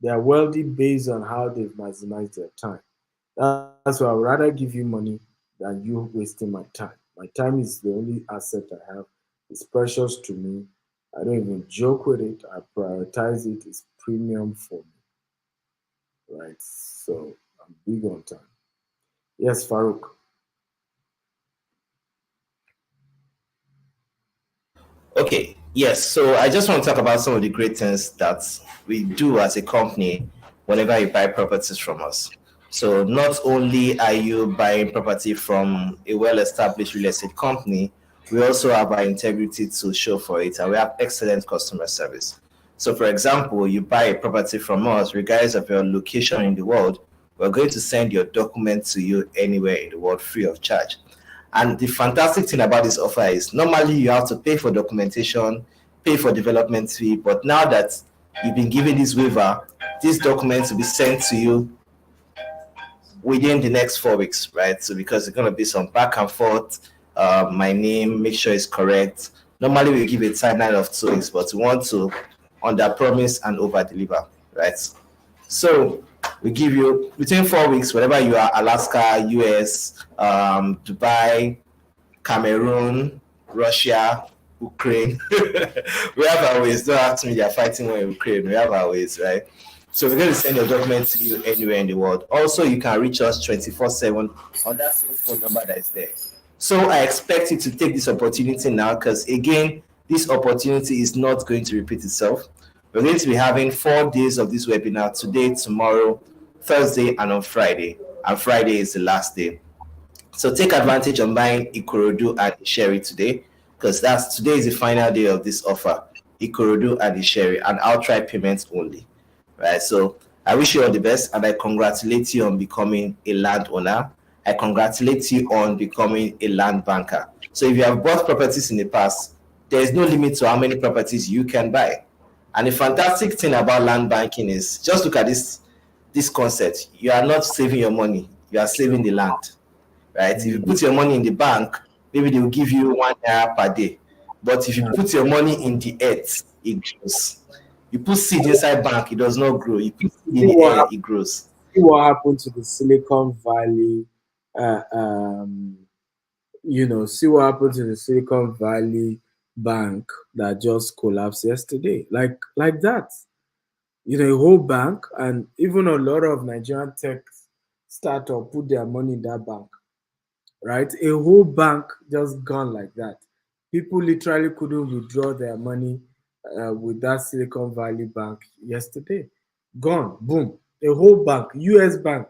They are wealthy based on how they've maximized their time. That's why I'd rather give you money than you wasting my time. My time is the only asset I have. It's precious to me. I don't even joke with it. I prioritize it. It's premium for me, right? So I'm big on time. Yes, Farouk. Okay, yes. So I just want to talk about some of the great things that we do as a company whenever you buy properties from us. So not only are you buying property from a well-established real estate company, we also have our integrity to show for it, and we have excellent customer service. So, for example, you buy a property from us, regardless of your location in the world, we're going to send your documents to you anywhere in the world free of charge. And the fantastic thing about this offer is normally you have to pay for documentation, pay for development fee, but now that you've been given this waiver, these documents will be sent to you within the next 4 weeks, right? So because there's going to be some back and forth, my name, make sure it's correct. Normally we give a timeline of 2 weeks, but we want to under promise and over deliver, right? So we give you within 4 weeks, wherever you are, Alaska, US, Dubai, Cameroon, Russia, Ukraine. We have our ways. Don't ask me, they're fighting war in Ukraine. We have our ways, right? So we're going to send your documents to you anywhere in the world. Also, you can reach us 24/7 on that same phone number that is there. So I expect you to take this opportunity now, because again, this opportunity is not going to repeat itself. We're going to be having 4 days of this webinar: today, tomorrow, Thursday, and on Friday. And Friday is the last day. So take advantage of buying Ikorodu and Isheri today, because today is the final day of this offer. Ikorodu and Isheri, and outright payments only. Right. So I wish you all the best, and I congratulate you on becoming a landowner. I congratulate you on becoming a land banker. So if you have bought properties in the past, there is no limit to how many properties you can buy. And the fantastic thing about land banking is, just look at this concept. You are not saving your money, you are saving the land. Right? If you put your money in the bank, maybe they will give you £1 per day. But if you put your money in the earth, it grows. You put seed inside bank, it does not grow. You put seed in the air, it grows. See what happened to the Silicon Valley, see what happened to the Silicon Valley bank that just collapsed yesterday. Like that. A whole bank, and even a lot of Nigerian tech startup put their money in that bank. Right? A whole bank just gone like that. People literally couldn't withdraw their money with that Silicon Valley bank yesterday. Gone, boom. A whole bank, US bank,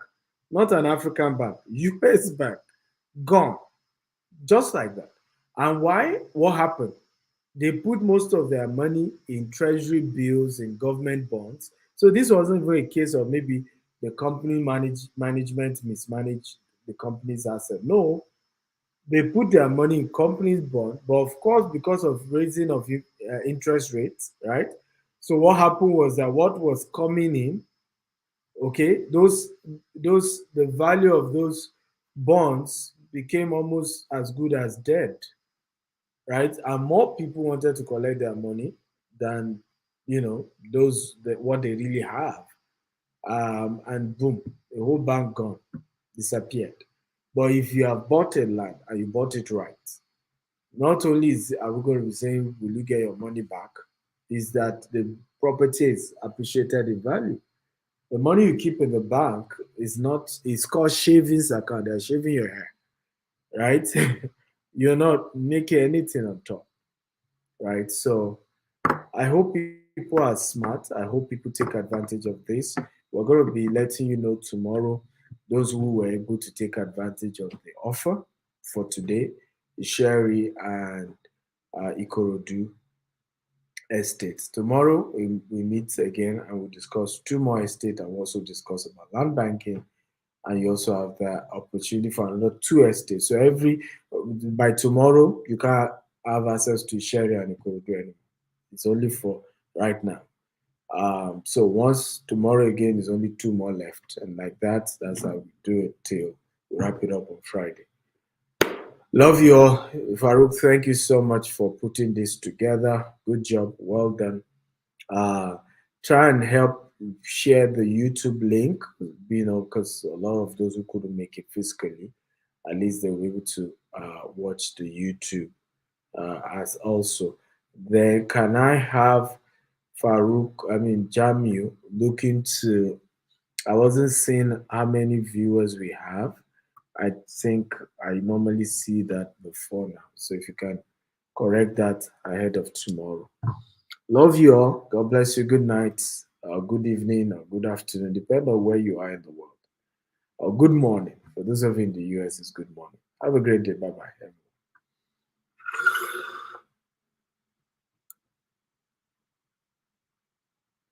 not an African bank, US bank, gone. Just like that. And why? What happened? They put most of their money in treasury bills and government bonds. So this wasn't even a case of maybe the company management mismanaged the company's asset. No, they put their money in companies' bond, but of course, because of raising of interest rates, right? So what happened was that what was coming in, okay, the value of those bonds became almost as good as dead, right? And more people wanted to collect their money than what they really have, and boom, the whole bank gone, disappeared. But if you have bought a land and you bought it right, not only are we going to be saying, will you get your money back, is that the property is appreciated in value. The money you keep in the bank it's called shavings account. They're shaving your hair, right? You're not making anything on top, right? So I hope people are smart. I hope people take advantage of this. We're going to be letting you know tomorrow those who were able to take advantage of the offer for today, Isheri and Ikorodu estates. Tomorrow we meet again and we'll discuss 2 more estates, and we'll also discuss about land banking, and you also have the opportunity for another 2 estates. So by tomorrow you can't have access to Isheri and Ikorodu anymore. It's only for right now. So once tomorrow again, there's only 2 more left, and like that's how we do it till we wrap it up on Friday. Love you all. Farouk, thank you so much for putting this together. Good job. Well done. Try and help share the YouTube link, because a lot of those who couldn't make it physically, at least they were able to watch the YouTube as also. Then can I have Jamil look into, I wasn't seeing how many viewers we have. I think I normally see that before now. So if you can correct that ahead of tomorrow. Love you all. God bless you. Good night, good evening, or good afternoon, depending on where you are in the world. Or good morning. For those of you in the US, it's good morning. Have a great day. Bye-bye.